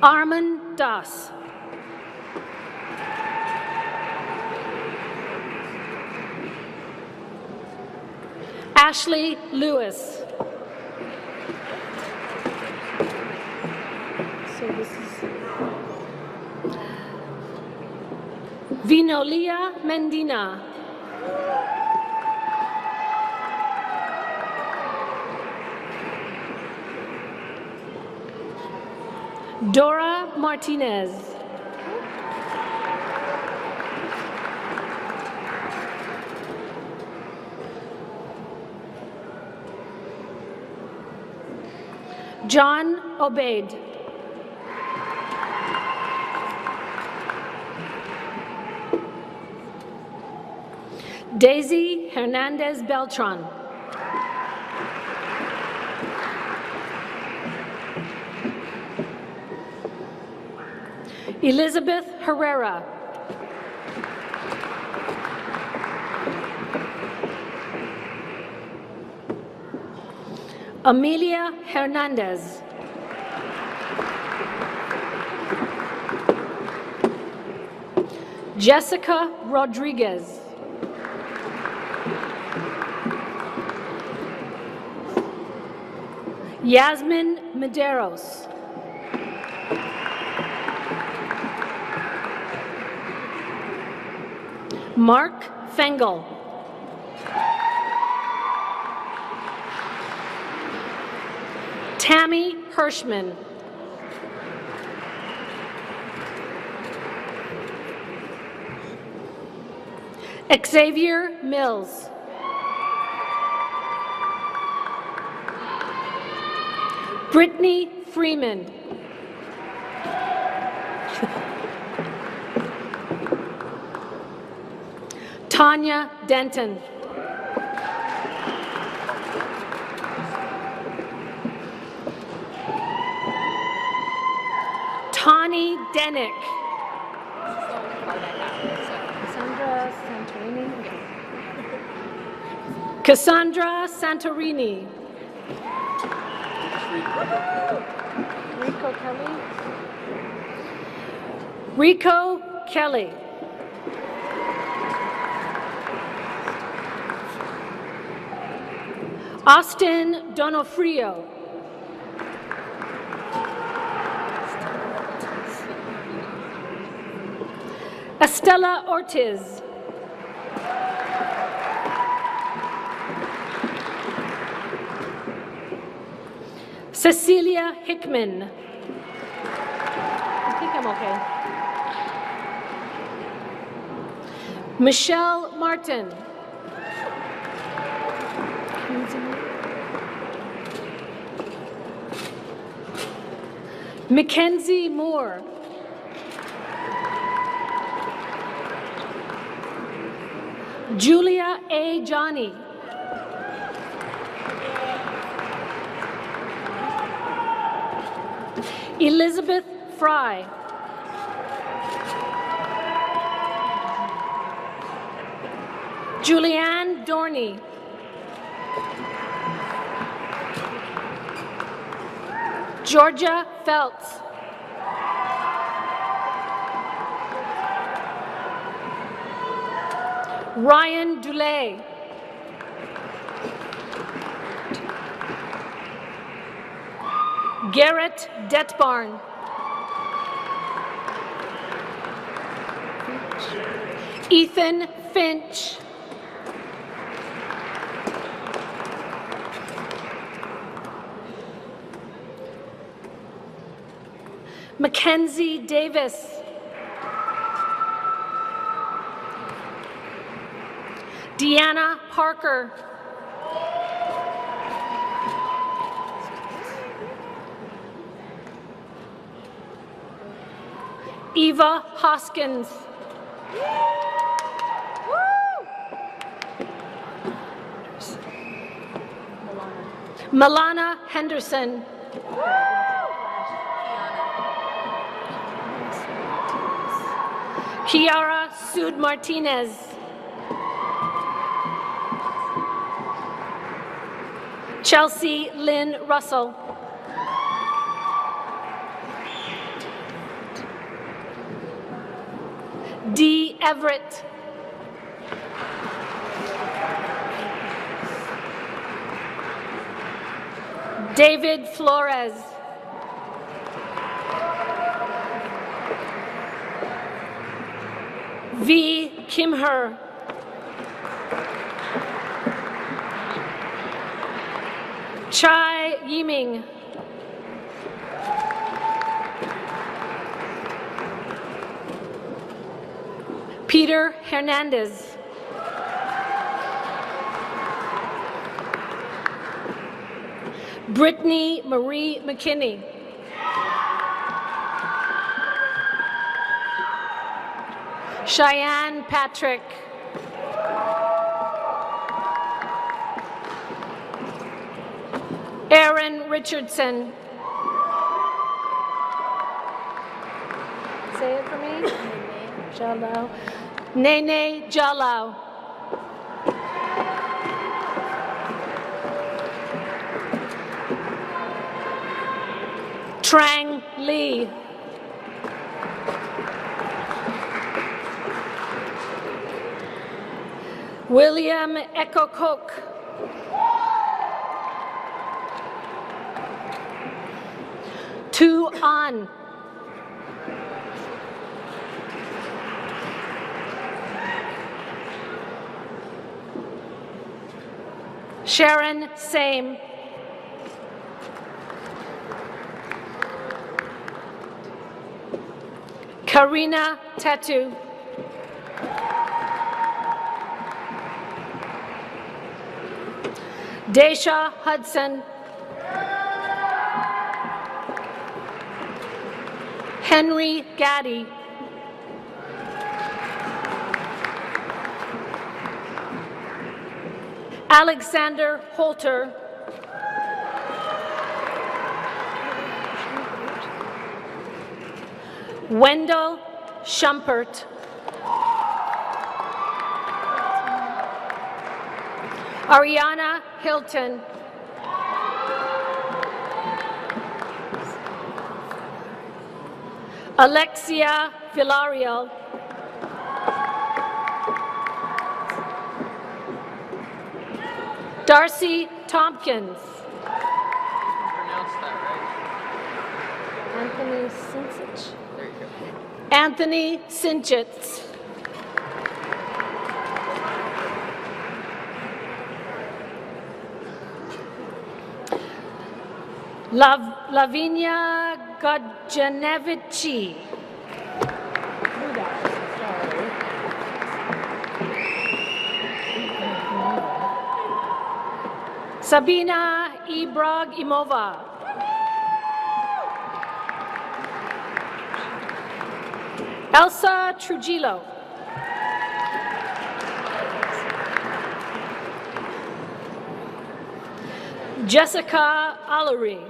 Armin Das, Ashley Lewis. So this is Vinolia Mendina, Dora Martinez, John Obaid, Daisy Hernandez Beltran, Elizabeth Herrera, Amelia Hernandez, Jessica Rodriguez, Yasmin Medeiros, Mark Fengel, Tammy Hirschman, Xavier Mills, Brittany Freeman, Tanya Denton, Tawny Denick, Cassandra Santorini, Rico Kelly, Austin Donofrio, Estela Ortiz, Cecilia Hickman. I think I'm okay. Michelle Martin. Mackenzie Moore. Julia A. Johnny. Elizabeth Fry. Julianne Dorney. Georgia Feltz. Ryan Dulay. Garrett Detbarn. Ethan Finch. Mackenzie Davis. Deanna Parker. Eva Hoskins. Milana Henderson. Kiara Sud Martinez. Chelsea Lynn Russell. Dee Everett. David Flores. V. Kimher. Chai Yiming. Peter Hernandez. Brittany Marie McKinney. Cheyenne Patrick. Aaron Richardson. Say it for me. Jalao. Nene Jalao. Trang Lee. William Echo Cook. Tu An. Sharon Same. Karina Tatu. Daisha Hudson. Henry Gaddy. Alexander Holter. Wendell Schumpert. Ariana Hilton. Alexia Villarreal. Darcy Tompkins. Pronounce that right. Anthony Sinchich. There you go. Anthony Sinchitz. Lavinia Godjanevici. Sabina Ibragimova. Elsa Trujillo. Jessica Allery.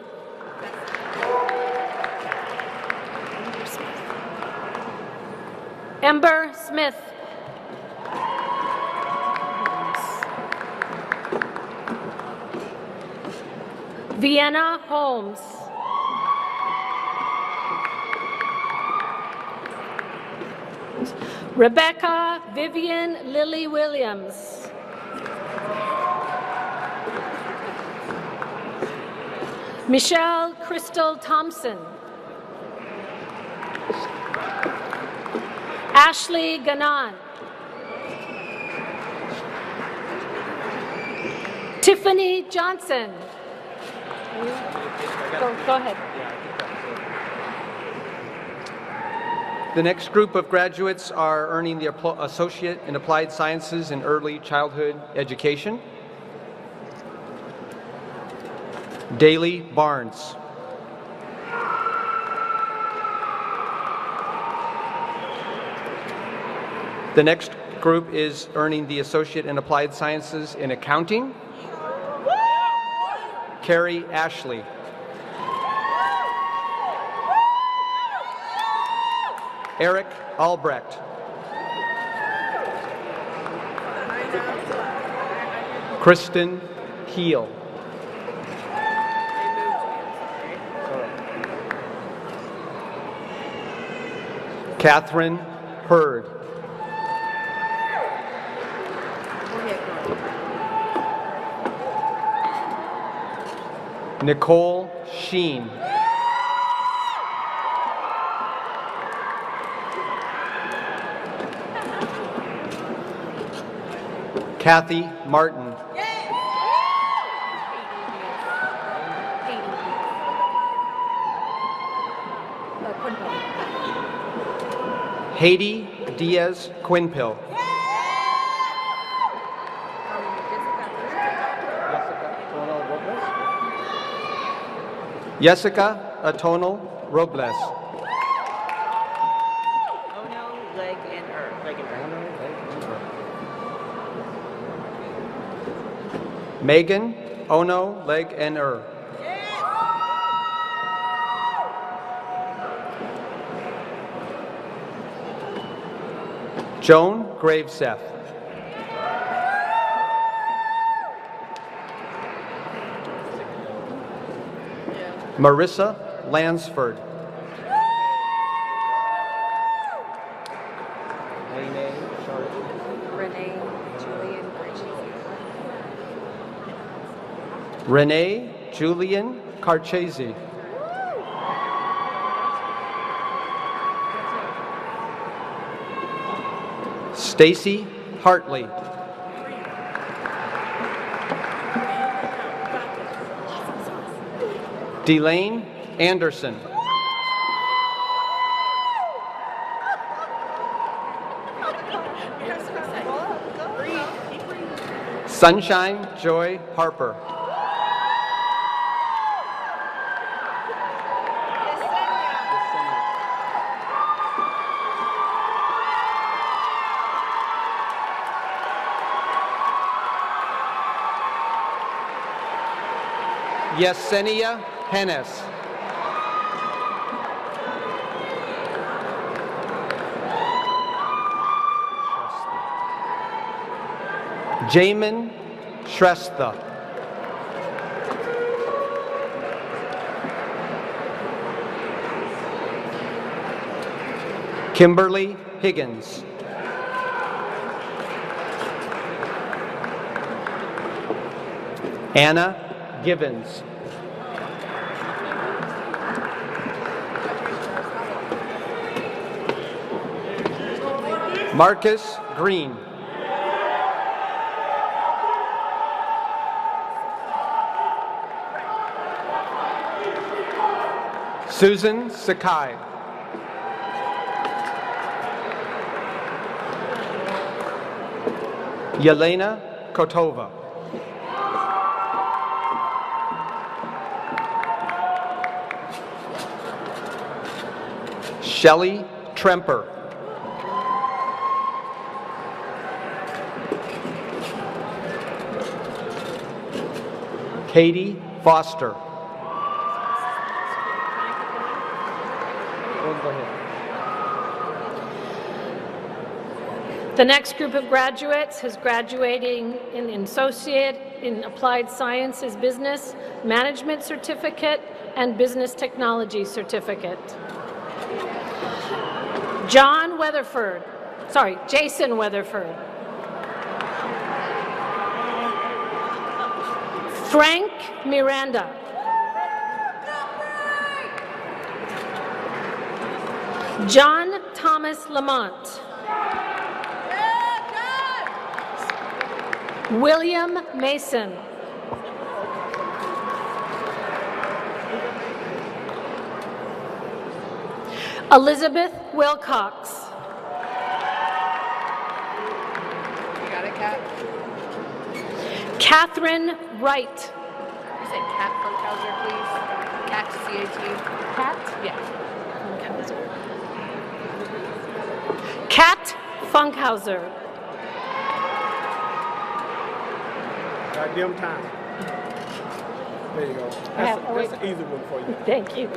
Ember Smith. Vienna Holmes. Rebecca Vivian Lily Williams. Michelle Crystal Thompson. Ashley Ganon. Tiffany Johnson. Go ahead. The next group of graduates are earning the Associate in Applied Sciences in Early Childhood Education. Daly Barnes. The next group is earning the Associate in Applied Sciences in Accounting. Carrie Ashley. Eric Albrecht. Kristen Heel. Catherine Hurd. Nicole Sheen. Kathy Martin. Haiti Diaz Quinpill. Jessica Atonal Robles. Ono, leg, and Megan Ono Leg and Joan Graveseth. Marissa Lansford. Renee Julian Carchesi. Stacy Hartley. Delane Anderson. Sunshine Joy Harper. Yesenia Hennes. Jamin Shrestha. Kimberly Higgins. Anna Givens. Marcus Green. Susan Sakai. Yelena Kotova. Shelley Tremper. Katie Foster. Go ahead. The next group of graduates is graduating in Associate in Applied Sciences Business Management Certificate and Business Technology Certificate. Jason Weatherford. Frank Miranda. John Thomas Lamont. William Mason. Elizabeth Wilcox. You got it, Kat? Catherine Wright. You said Kat Funkhauser, please. Kat, C-A-T. Kat? Yeah. Kat Funkhauser. Give him time. There you go. That's an easy one for you. Thank you.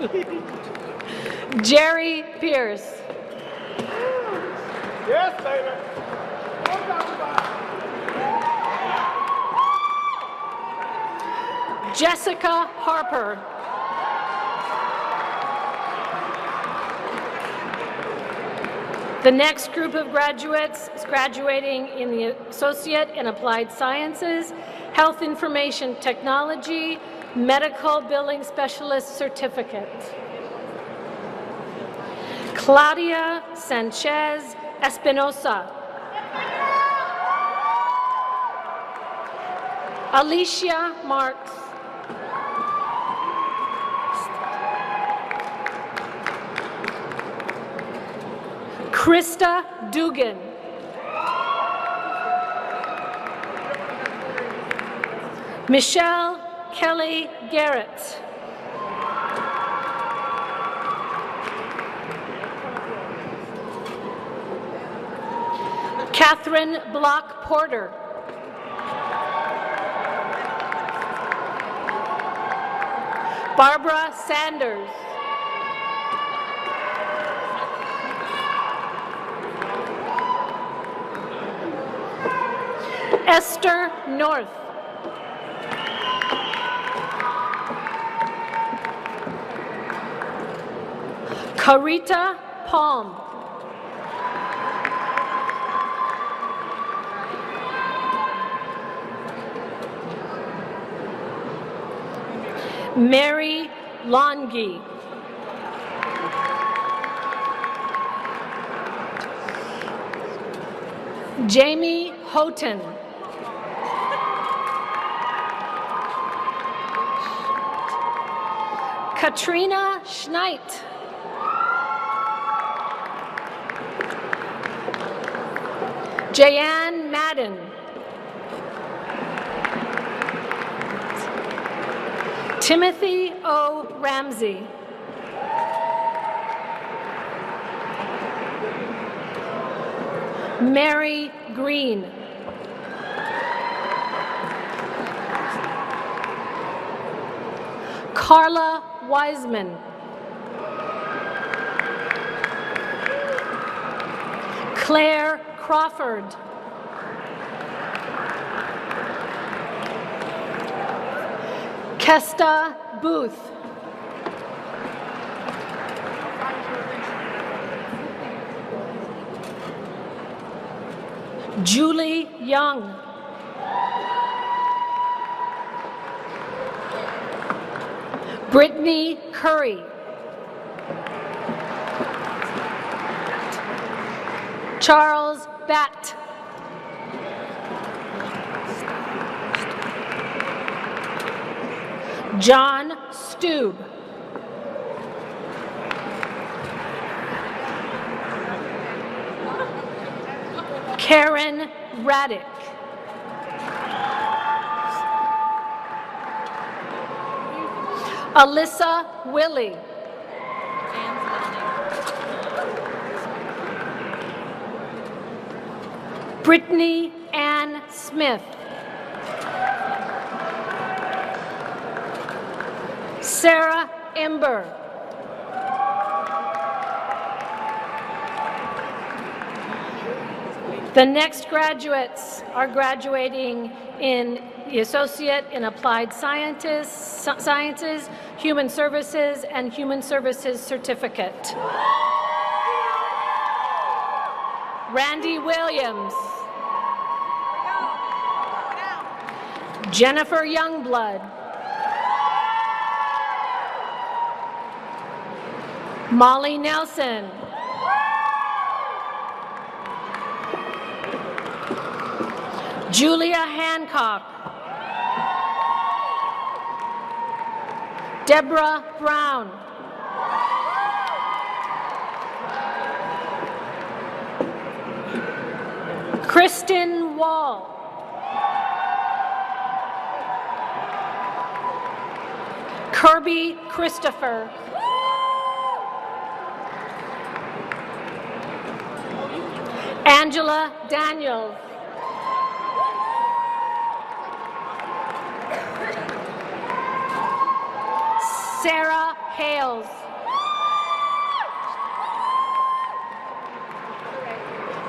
Jerry Pierce. Yes, baby. Jessica Harper. The next group of graduates is graduating in the Associate in Applied Sciences, Health Information Technology, Medical Billing Specialist Certificate. Claudia Sanchez Espinosa. Alicia Marks. Krista Dugan. Michelle Kelly Garrett. Catherine Block Porter. Barbara Sanders. Esther North. Carita Palm. Mary Longi. Jamie Houghton. Katrina Schneit. Jayanne Madden. Timothy O. Ramsey. Mary Green. Carla Wiseman. Claire Crawford. Kesta Booth. Julie Young. Brittany Curry. Charles Batt. John Stube. Karen Raddick. Alyssa Willie. Brittany Ann Smith. Sarah Ember. The next graduates are graduating in the Associate in Applied Sciences, Human Services, and Human Services Certificate. Randy Williams. Jennifer Youngblood. Molly Nelson. Julia Hancock. Deborah Brown. Kristen Wall. Kirby Christopher. Angela Daniels. Sarah Hales.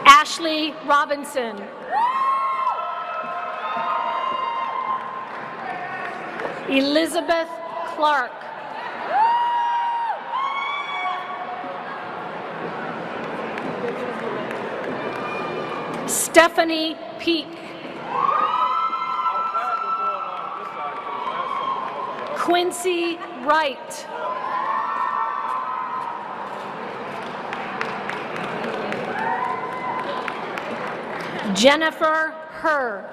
Ashley Robinson. Elizabeth Clark. Stephanie Peak. Quincy Wright. Jennifer Herr.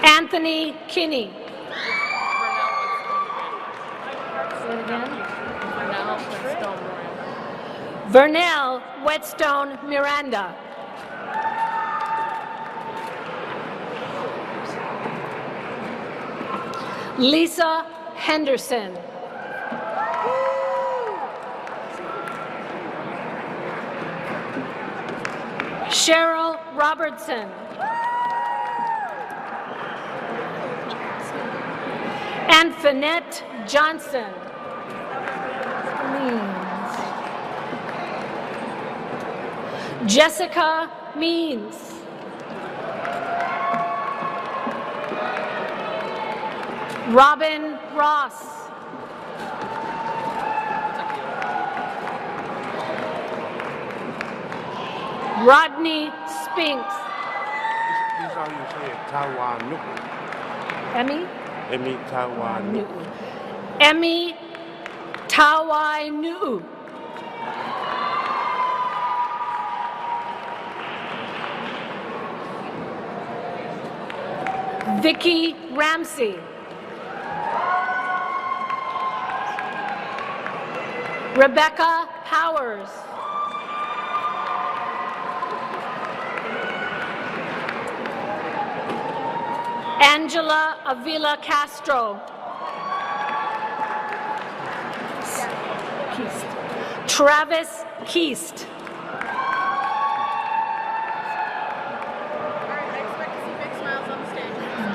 Anthony Kinney. Say it again. Vernell Whetstone Miranda. Lisa Henderson. Cheryl Robertson. And Finette Johnson. Jessica Means. Robin Ross. Rodney Spinks. This is how you say it, Taiwan. Emmy? Emmy Taiwan. Emmy Tawai-Nu'u. Vicky Ramsey. Rebecca Powers. Angela Avila Castro. Travis Keast.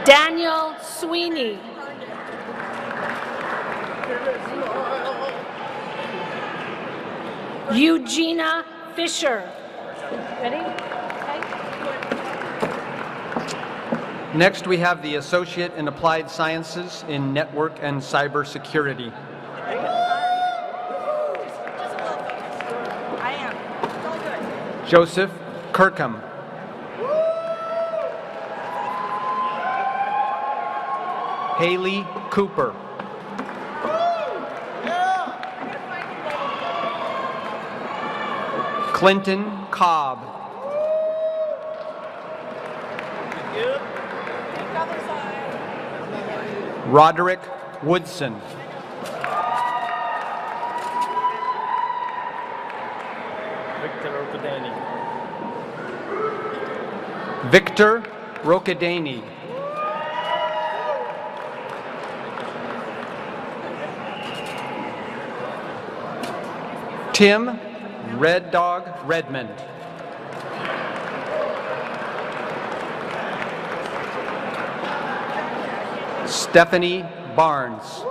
Daniel Sweeney. Eugenia Fisher. Ready? Okay. Next, we have the Associate in Applied Sciences in Network and Cybersecurity. Joseph Kirkham. Haley Cooper. Clinton Cobb. Roderick Woodson. Victor Rocadani. Tim Red Dog Redmond. Stephanie Barnes.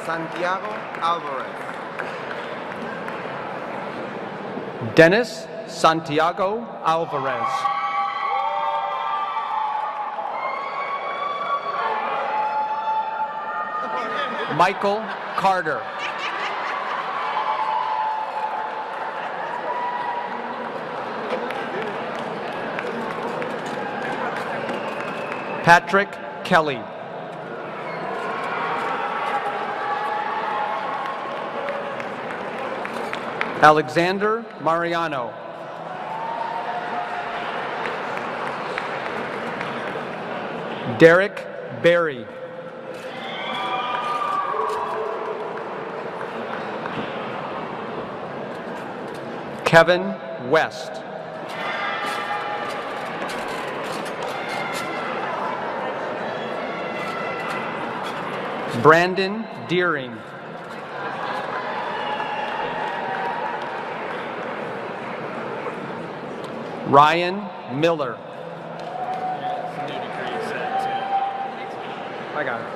Santiago Alvarez. Dennis Santiago Alvarez. Michael Carter. Patrick Kelly. Alexander Mariano. Derek Berry. Kevin West. Brandon Deering. Ryan Miller. I got it.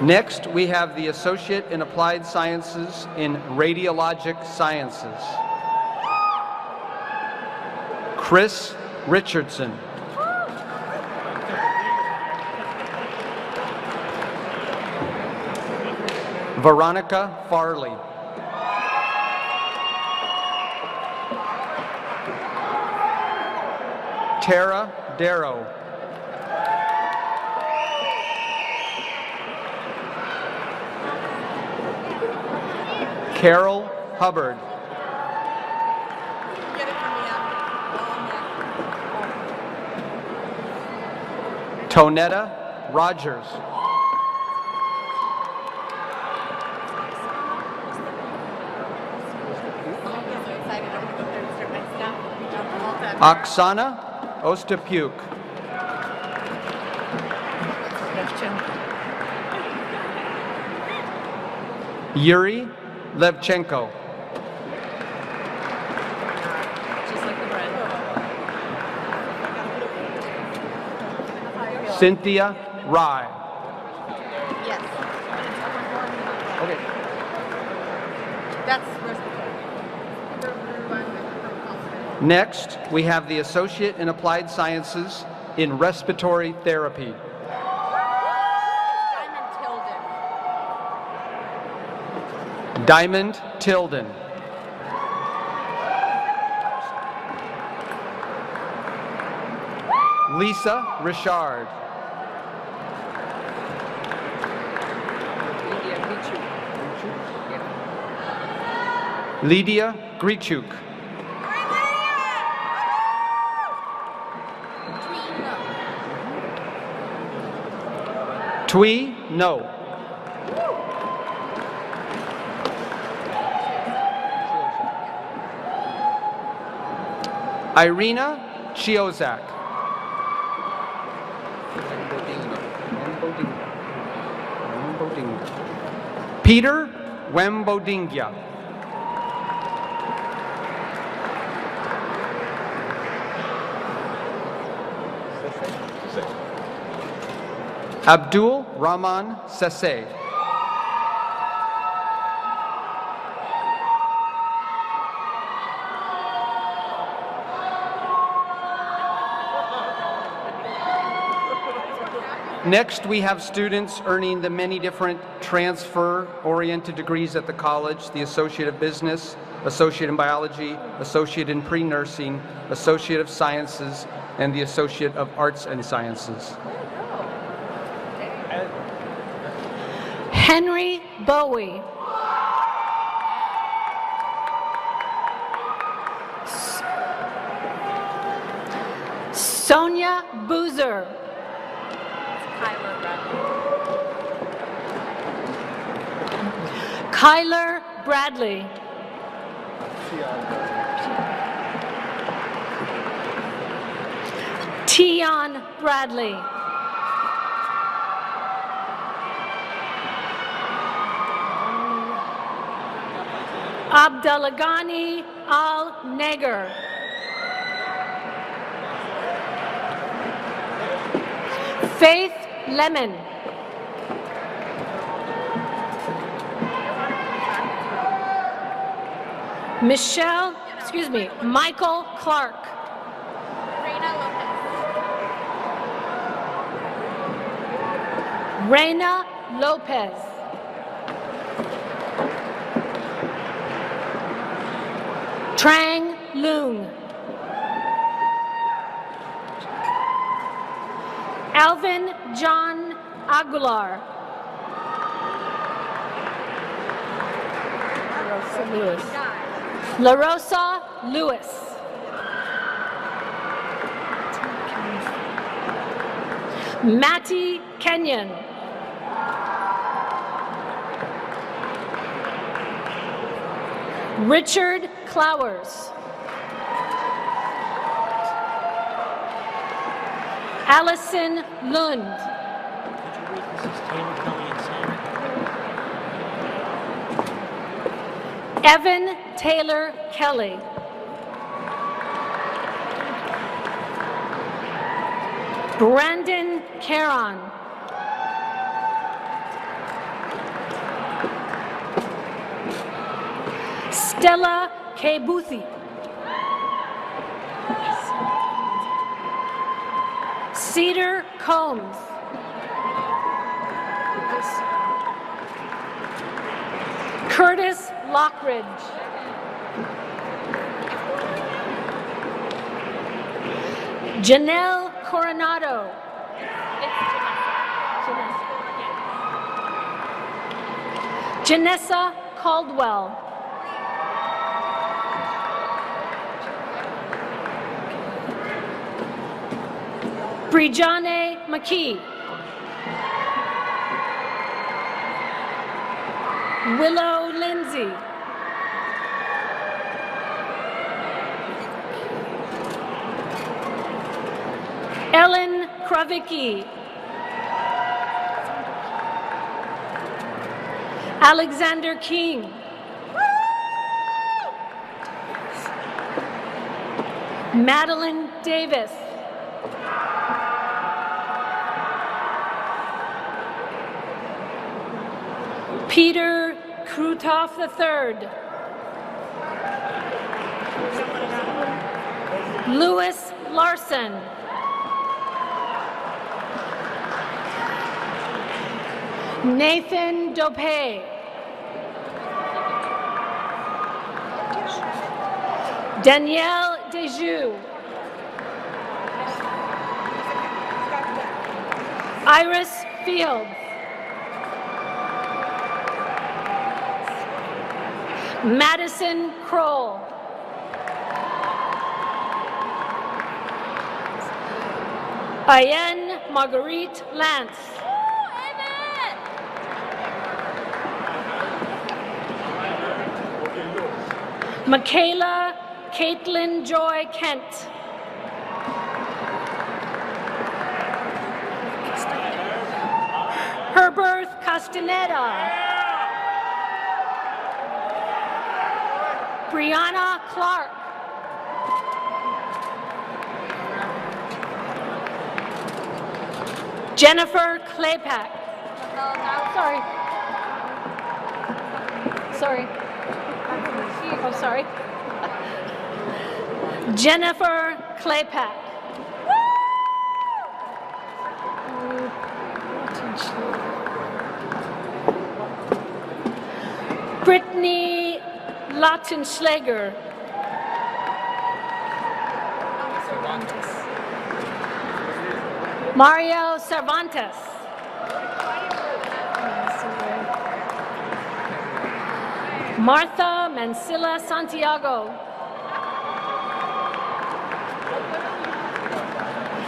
Next, we have the Associate in Applied Sciences in Radiologic Sciences. Chris Richardson. Veronica Farley. Tara Darrow. Carol Hubbard. Tonetta Rogers. Oksana Ostapuk. Yuri Levchenko. Cynthia Rye. Yes. Okay. That's Next, we have the Associate in Applied Sciences in Respiratory Therapy. Diamond Tilden. Lisa Richard. Lydia Grichuk. Tui No. Irina Chiozak. Peter Wembodingia. Abdul Rahman Sase. Next, we have students earning the many different transfer-oriented degrees at the college: the Associate of Business, Associate in Biology, Associate in Pre-Nursing, Associate of Sciences, and the Associate of Arts and Sciences. Henry Bowie. Sonia Boozer. Kyler Bradley. Tion Bradley. Abdelghani Al-Neger. Faith Lemon. Michael Clark. Reina Lopez. Trang Loong. Alvin John Aguilar. LaRosa Lewis. Matty Kenyon. Richard Clowers. Allison Lund. Evan Taylor Kelly. Brandon Caron. Stella K. Boothie. Cedar Combs. Curtis Lockridge. Janelle Coronado. Janessa Caldwell. Brijane McKee. Willow Lindsay. Ellen Kravicki. Alexander King. Madeline Davis. Peter Krutoff III. Louis Larson. Nathan Dopé. Danielle Desjeux. Iris Fields. Madison Kroll. Ayen Marguerite Lance. Michaela Caitlin Joy Kent. Herbert Castaneda. Brianna Clark. Jennifer Claypack. Sorry. Oh, sorry. Jennifer Claypack. Brittany Lautenschläger. Mario Cervantes. Martha Mancilla Santiago.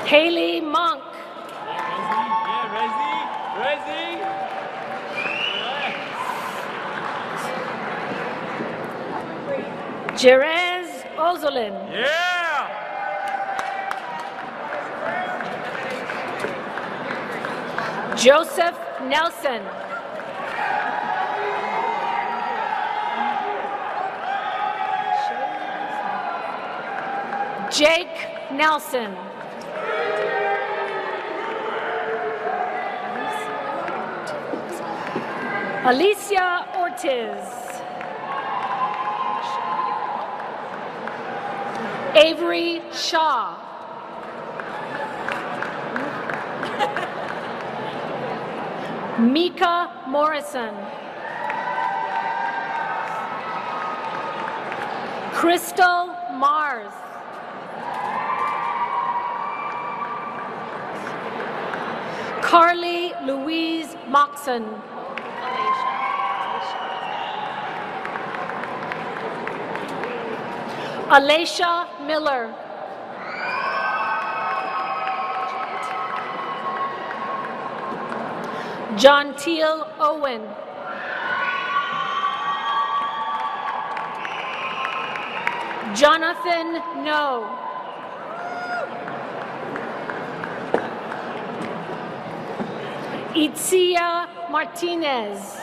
Haley Monk. Jerez Ozolin. Yeah! Joseph Nelson. Jake Nelson. Alicia Ortiz. Avery Shaw. Mika Morrison. Crystal Mars. Carly Louise Moxon. Alaisha Miller. John Teal Owen. Jonathan No. Itzia Martinez.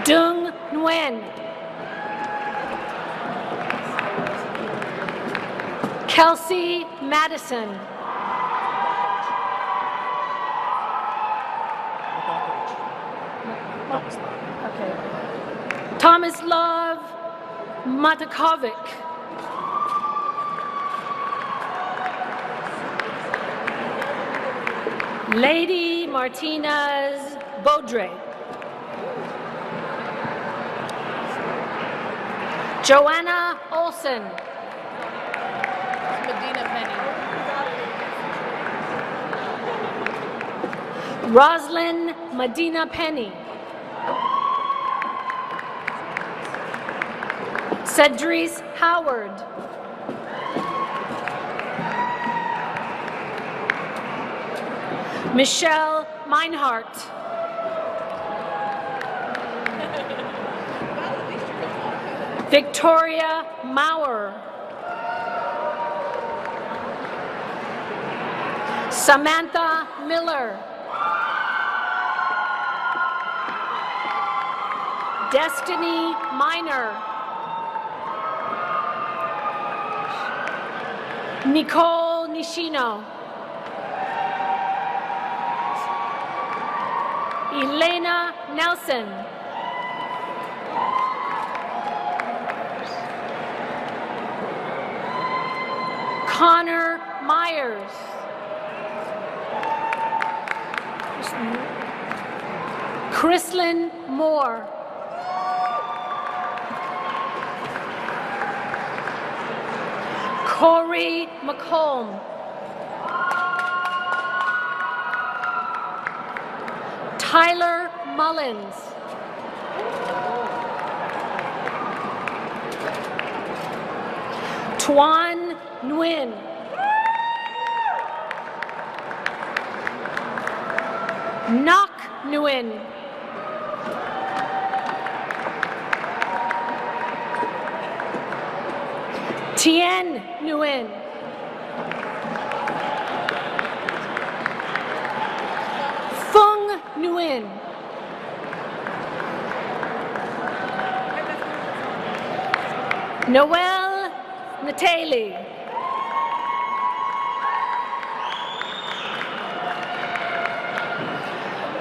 Dung Nguyen. Kelsey Madison. Okay. Thomas Love Matakovic. Lady Martinez Baudre. Joanna Olson. Medina Penny. Roslyn Medina Penny. Cedrice Howard. Michelle Meinhardt. Victoria Maurer. Samantha Miller. Destiny Miner. Nicole Nishino. Elena Nelson. Connor Myers. Chrislyn Moore. Corey McComb. Tyler Mullins. Tuan Nguyen. Nok Nguyen. Tien Nguyen. Fung Nguyen. Noel Natali.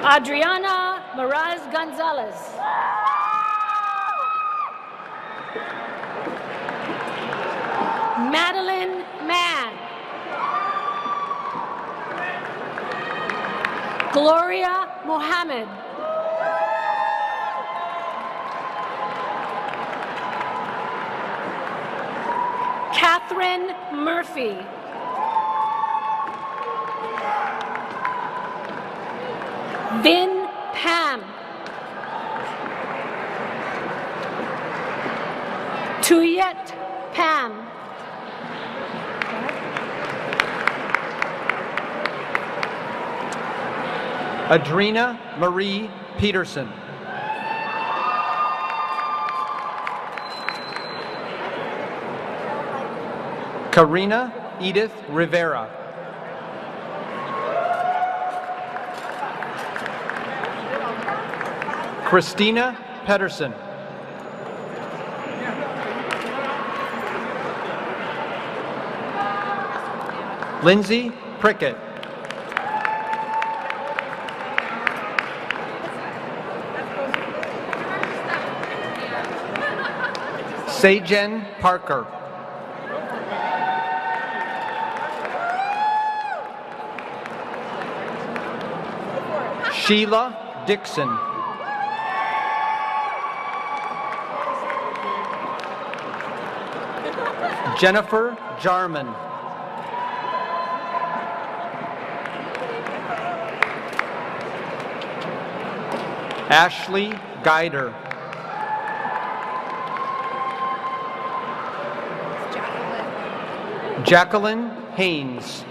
Adriana Maraz Gonzalez. Madeline Mann. Gloria Mohammed. Catherine Murphy. Vin Pam. Tuyet Pam. Adrena Marie Peterson. Karina Edith Rivera. Christina Pedersen. Lindsay Prickett. Sejen Parker. Sheila Dixon. Jennifer Jarman. Ashley Guider. Jacqueline Haynes.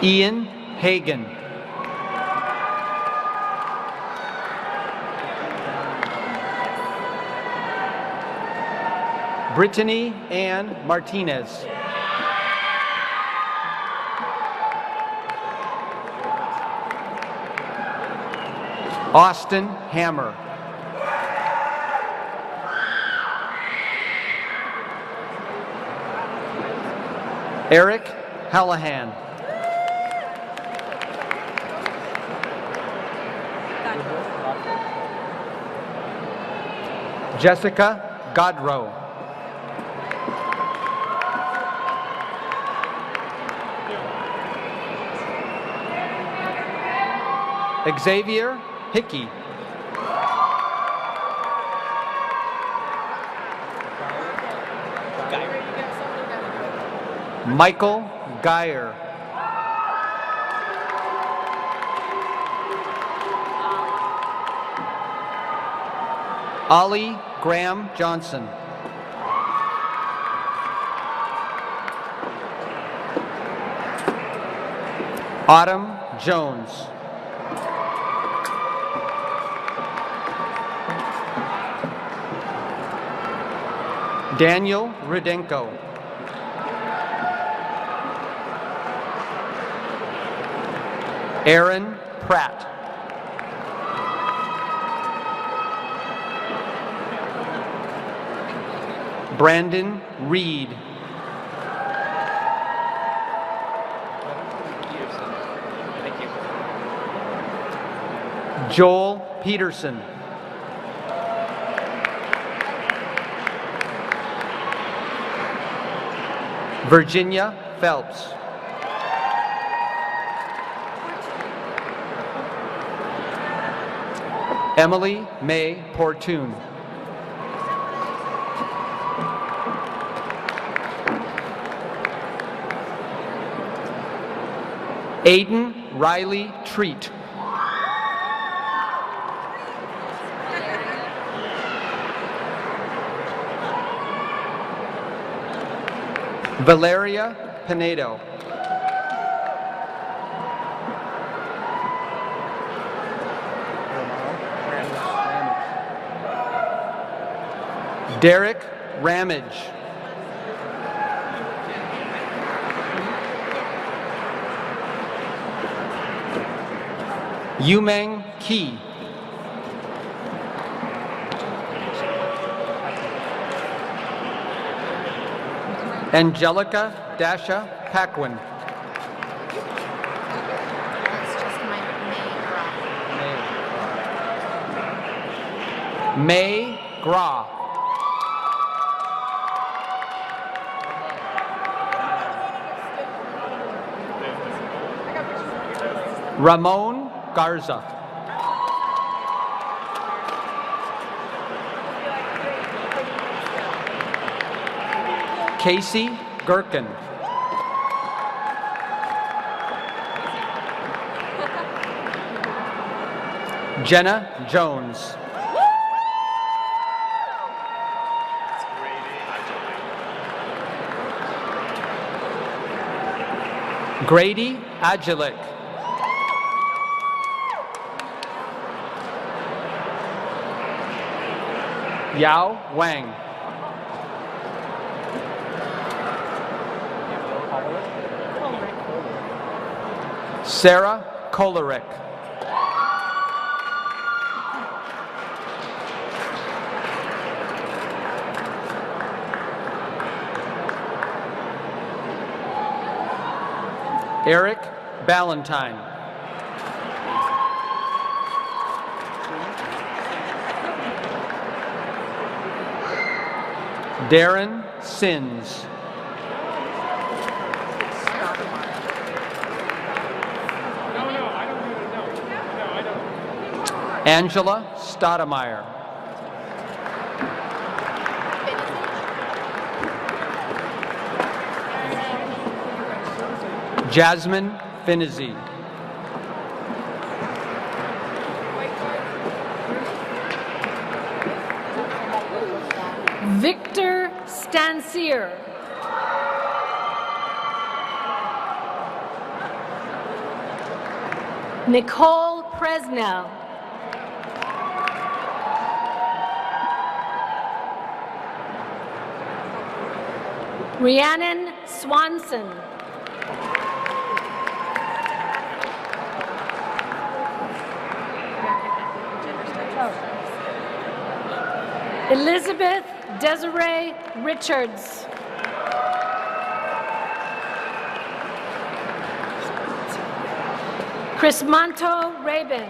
Ian Hagan. Brittany Ann Martinez. Austin Hammer. Eric Hallahan. Jessica Godrow. Xavier Hickey. Michael Geyer. Ollie Graham Johnson. Autumn Jones. Daniel Rudenko. Aaron Pratt. Brandon Reed. Joel Peterson. Virginia Phelps. Emily May Portune. Aiden Riley Treat. Valeria Pinedo. Derek Ramage. Yumeng Key. Angelica Dasha Paquin. May Gra. Ramon Garza. Casey Gherkin. Jenna Jones. Grady Agilik. Yao Wang. Sarah Kolarek. Eric Ballantyne. Darren Sins. Angela Stoudemire. Jasmine Finizzi. Victor Stansier. Nicole Presnell. Rhiannon Swanson. Elizabeth Desiree Richards. Chrismanto Rabin.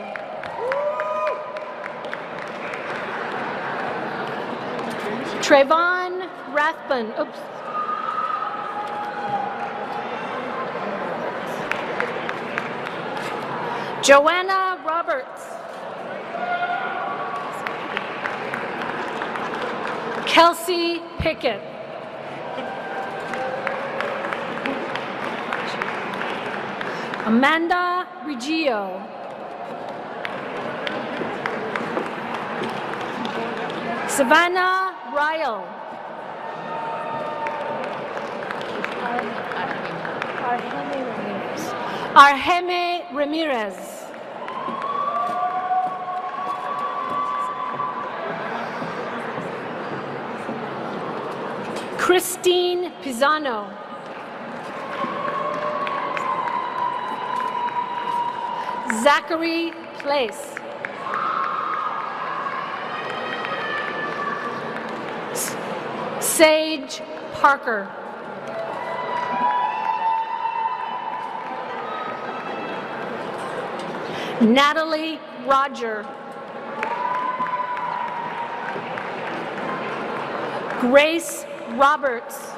Trayvon Rathbun. Oops. Joanna Roberts. Kelsey Pickett. Amanda Reggio. Savannah Ryle. Argeme Ramirez. Christine Pisano. Zachary Place. Sage Parker. Natalie Roger. Grace Roberts.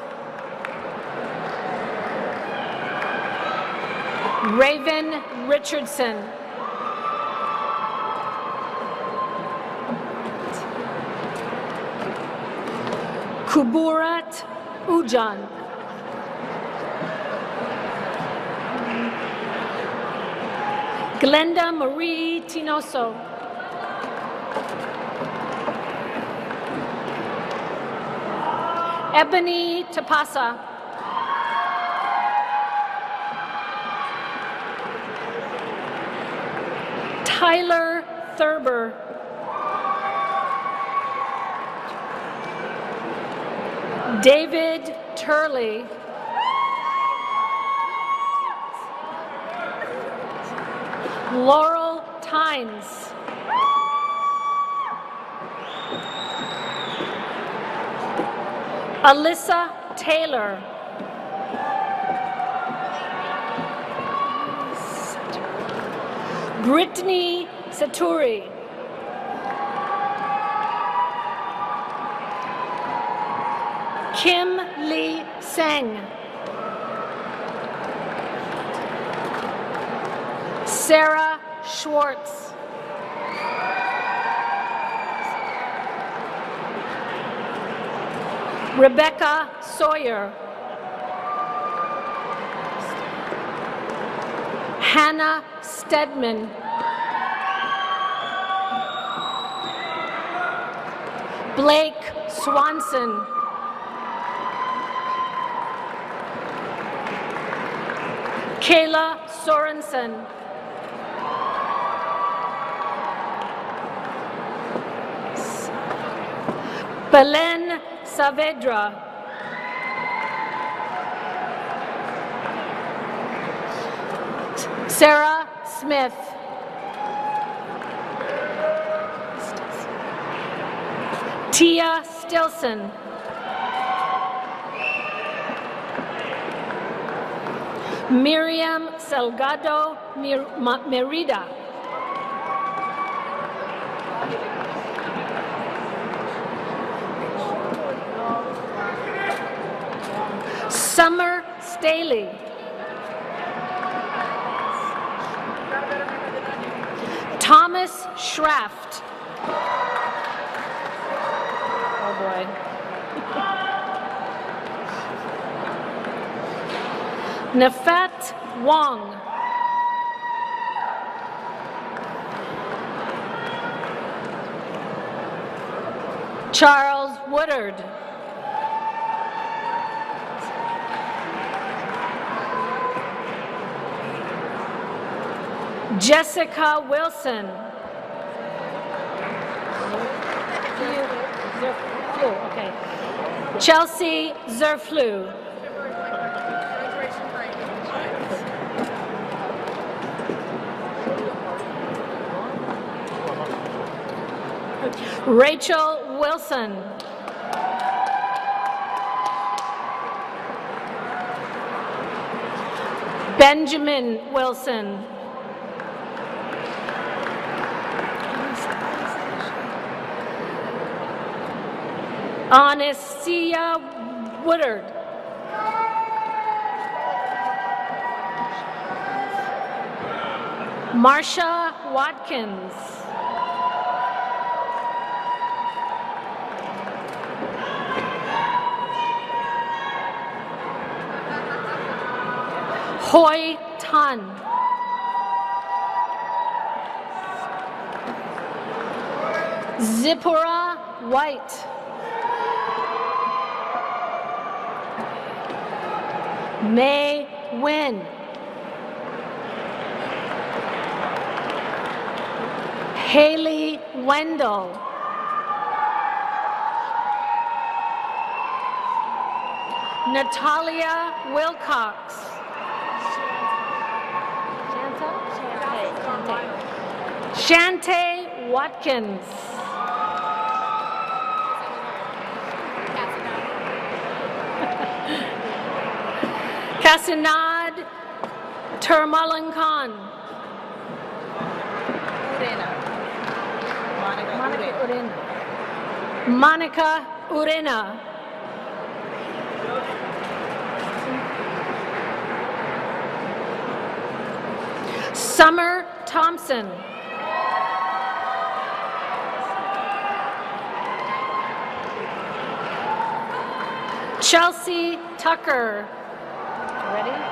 Raven Richardson. Kuburat Ujan. Glenda Marie Tinoso. Ebony Tapasa. Tyler Thurber. David Turley. Laurel Tynes. Alyssa Taylor. Brittany Saturi. Kim Lee Seng. Sarah Schwartz. Rebecca Sawyer. Hannah Stedman. Blake Swanson. Kayla Sorensen. Belen Saavedra. Sarah Smith. Tia Stilson. Miriam Salgado Merida. Summer Staley. Thomas Schraft. Oh boy. Nafet Wong. Charles Woodard. Jessica Wilson. Okay. Chelsea Zerflu. Rachel Wilson. Benjamin Wilson. Anastasia Woodard. Marsha Watkins. Hoi Tan. Zipporah White. May Win. Haley Wendell. Natalia Wilcox. Shante Watkins. Kasinad Turmalan Khan. Monica Urena. Summer Thompson. Chelsea Tucker. Ready?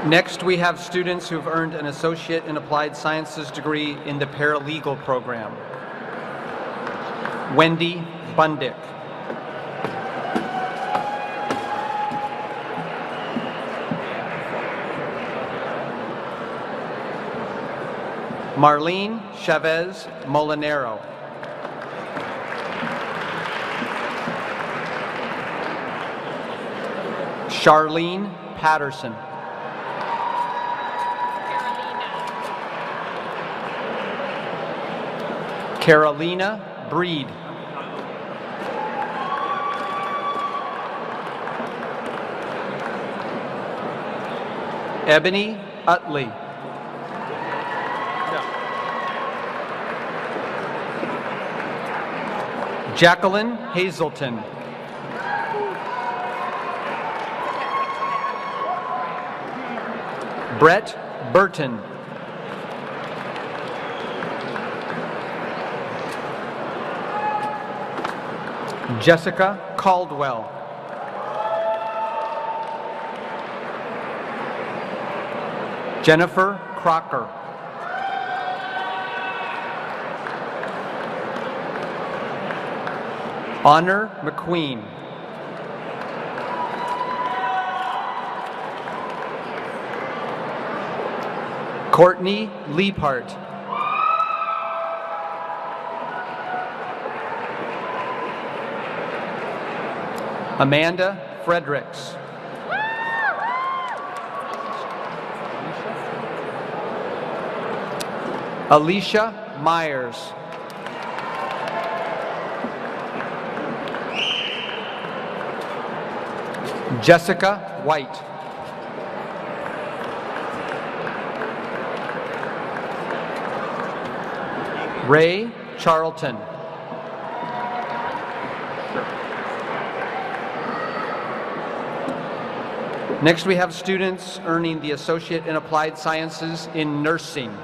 Next, we have students who've earned an Associate in Applied Sciences degree in the Paralegal program. Wendy Bundick. Marlene Chavez Molinero. Charlene Patterson. Carolina Breed. Ebony Utley. Jacqueline Hazelton. Brett Burton. Jessica Caldwell. Jennifer Crocker. Honor McQueen. Courtney Leapart. Amanda Fredericks. Alicia Myers. Jessica White. Ray Charlton. Next, we have students earning the Associate in Applied Sciences in Nursing.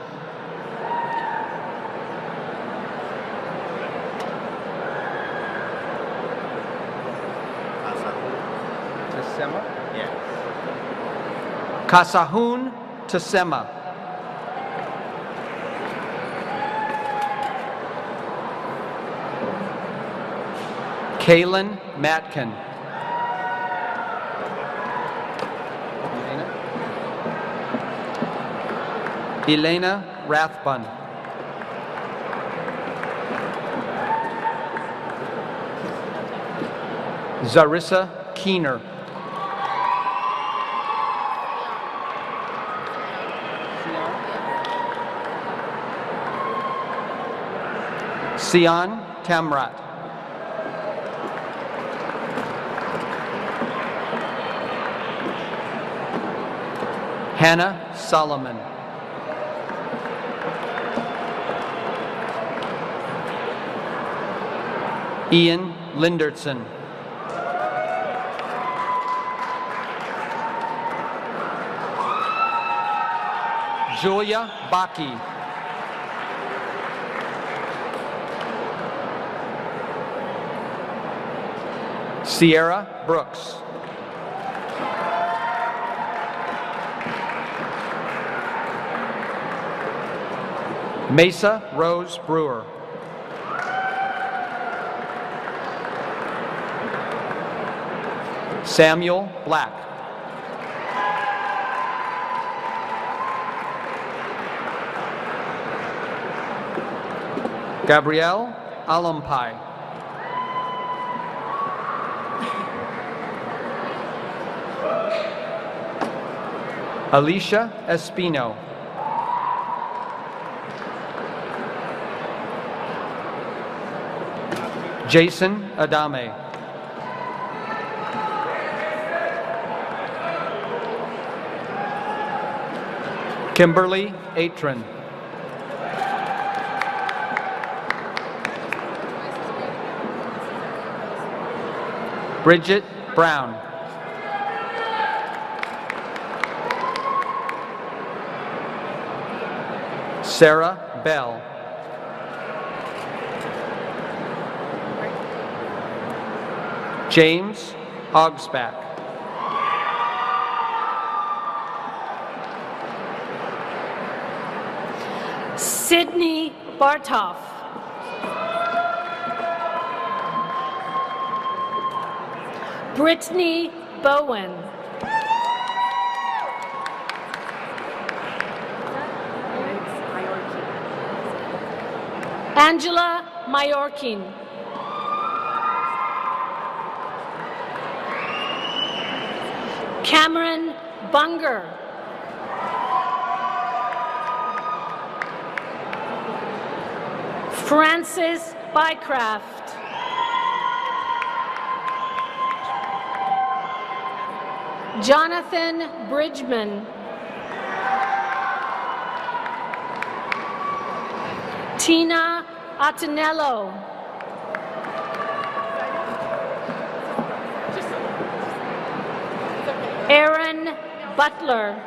Kasahun Tasema. Kaylin Matkin. Elena Rathbun. Zarissa Keener. Sian Kamrat. Hannah Solomon. Ian Lindertson. Julia Baki. Sierra Brooks. Mesa Rose Brewer. Samuel Black. Gabrielle Alampai. Alicia Espino. Jason Adame. Kimberly Atron. Bridget Brown. Sarah Bell. James Hogsback. Sydney Bartoff. Brittany Bowen. Angela Mayorkin. Cameron Bunger. Francis Bycraft. Jonathan Bridgman. Tina Atenello. Aaron Butler.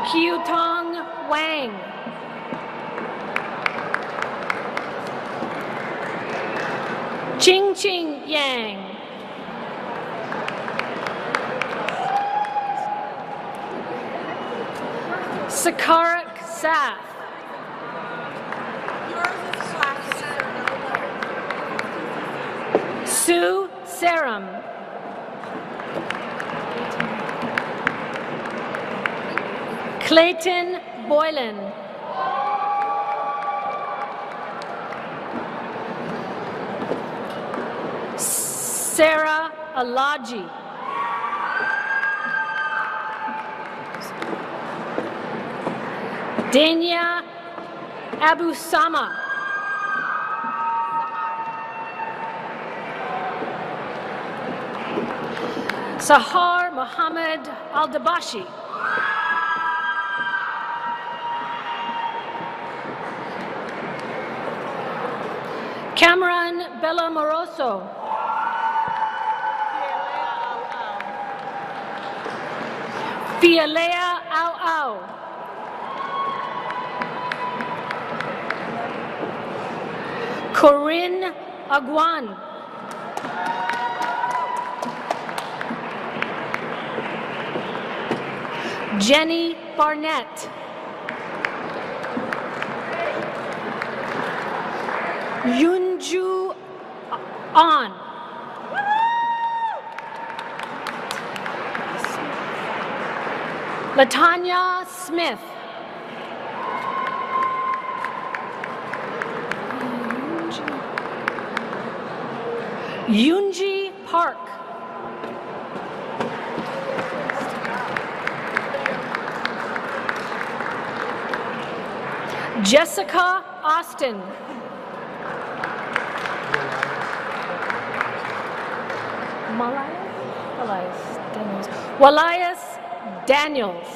Qiutong Wang. Ching Ching Yang. Sakarak Sath. Sue Saram. Clayton Boylan. Sarah Alaji. Dania Abu Sama. Sahar Mohammed Al-Dabashi. Cameron Bella Moroso. Fialea Au Au. Corinne Aguan. Jenny Barnett. Yunju An. Latanya Smith. Yunji Park. Jessica Austin. Walias Daniels.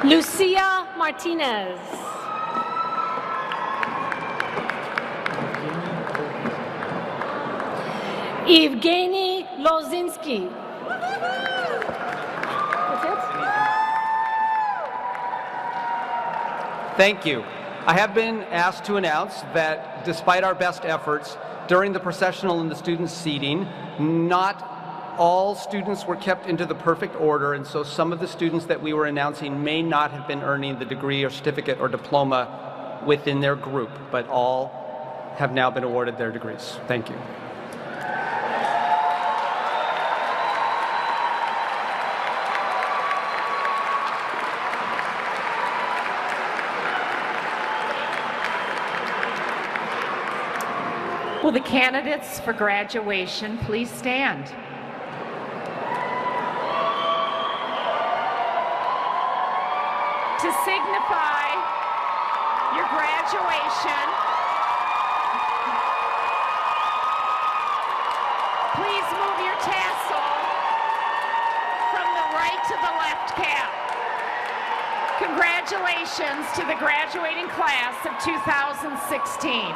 Lucia Martinez. Evgeny Lozinski. Thank you. I have been asked to announce that despite our best efforts during the processional and the student seating, not all students were kept into the perfect order, and so some of the students that we were announcing may not have been earning the degree or certificate or diploma within their group, but all have now been awarded their degrees. Thank you. Will the candidates for graduation please stand? To signify your graduation, please move your tassel from the right to the left cap. Congratulations to the graduating class of 2016.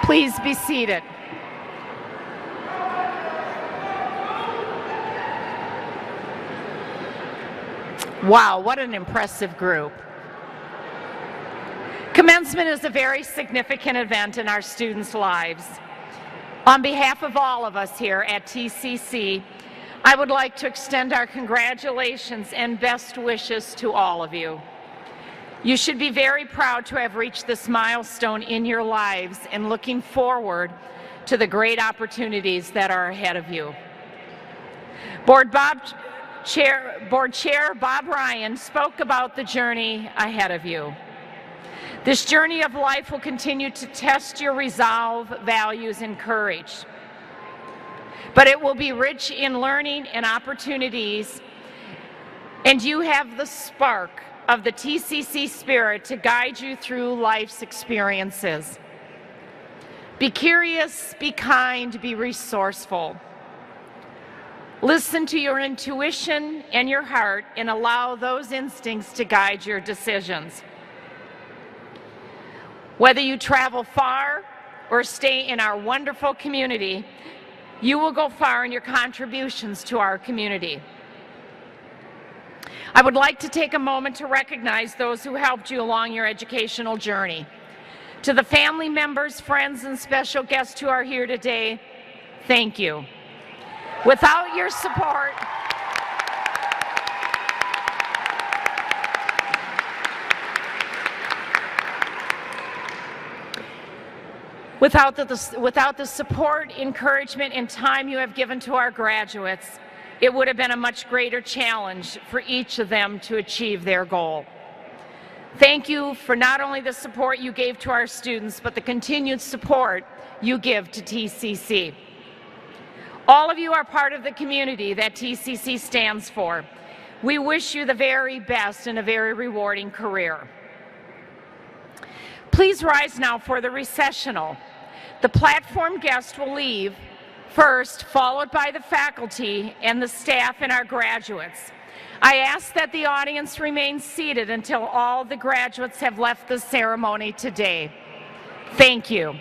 Please be seated. Wow, what an impressive group. Commencement is a very significant event in our students' lives. On behalf of all of us here at TCC, I would like to extend our congratulations and best wishes to all of you. You should be very proud to have reached this milestone in your lives and looking forward to the great opportunities that are ahead of you. Board Chair Bob Ryan spoke about the journey ahead of you. This journey of life will continue to test your resolve, values, and courage. But it will be rich in learning and opportunities, and you have the spark of the TCC spirit to guide you through life's experiences. Be curious, be kind, be resourceful. Listen to your intuition and your heart and allow those instincts to guide your decisions. Whether you travel far or stay in our wonderful community, you will go far in your contributions to our community. I would like to take a moment to recognize those who helped you along your educational journey. To the family members, friends, and special guests who are here today, thank you. Without your support, Without the support, encouragement, and time you have given to our graduates, it would have been a much greater challenge for each of them to achieve their goal. Thank you for not only the support you gave to our students, but the continued support you give to TCC. All of you are part of the community that TCC stands for. We wish you the very best in a very rewarding career. Please rise now for the recessional. The platform guests will leave first, followed by the faculty and the staff and our graduates. I ask that the audience remain seated until all the graduates have left the ceremony today. Thank you.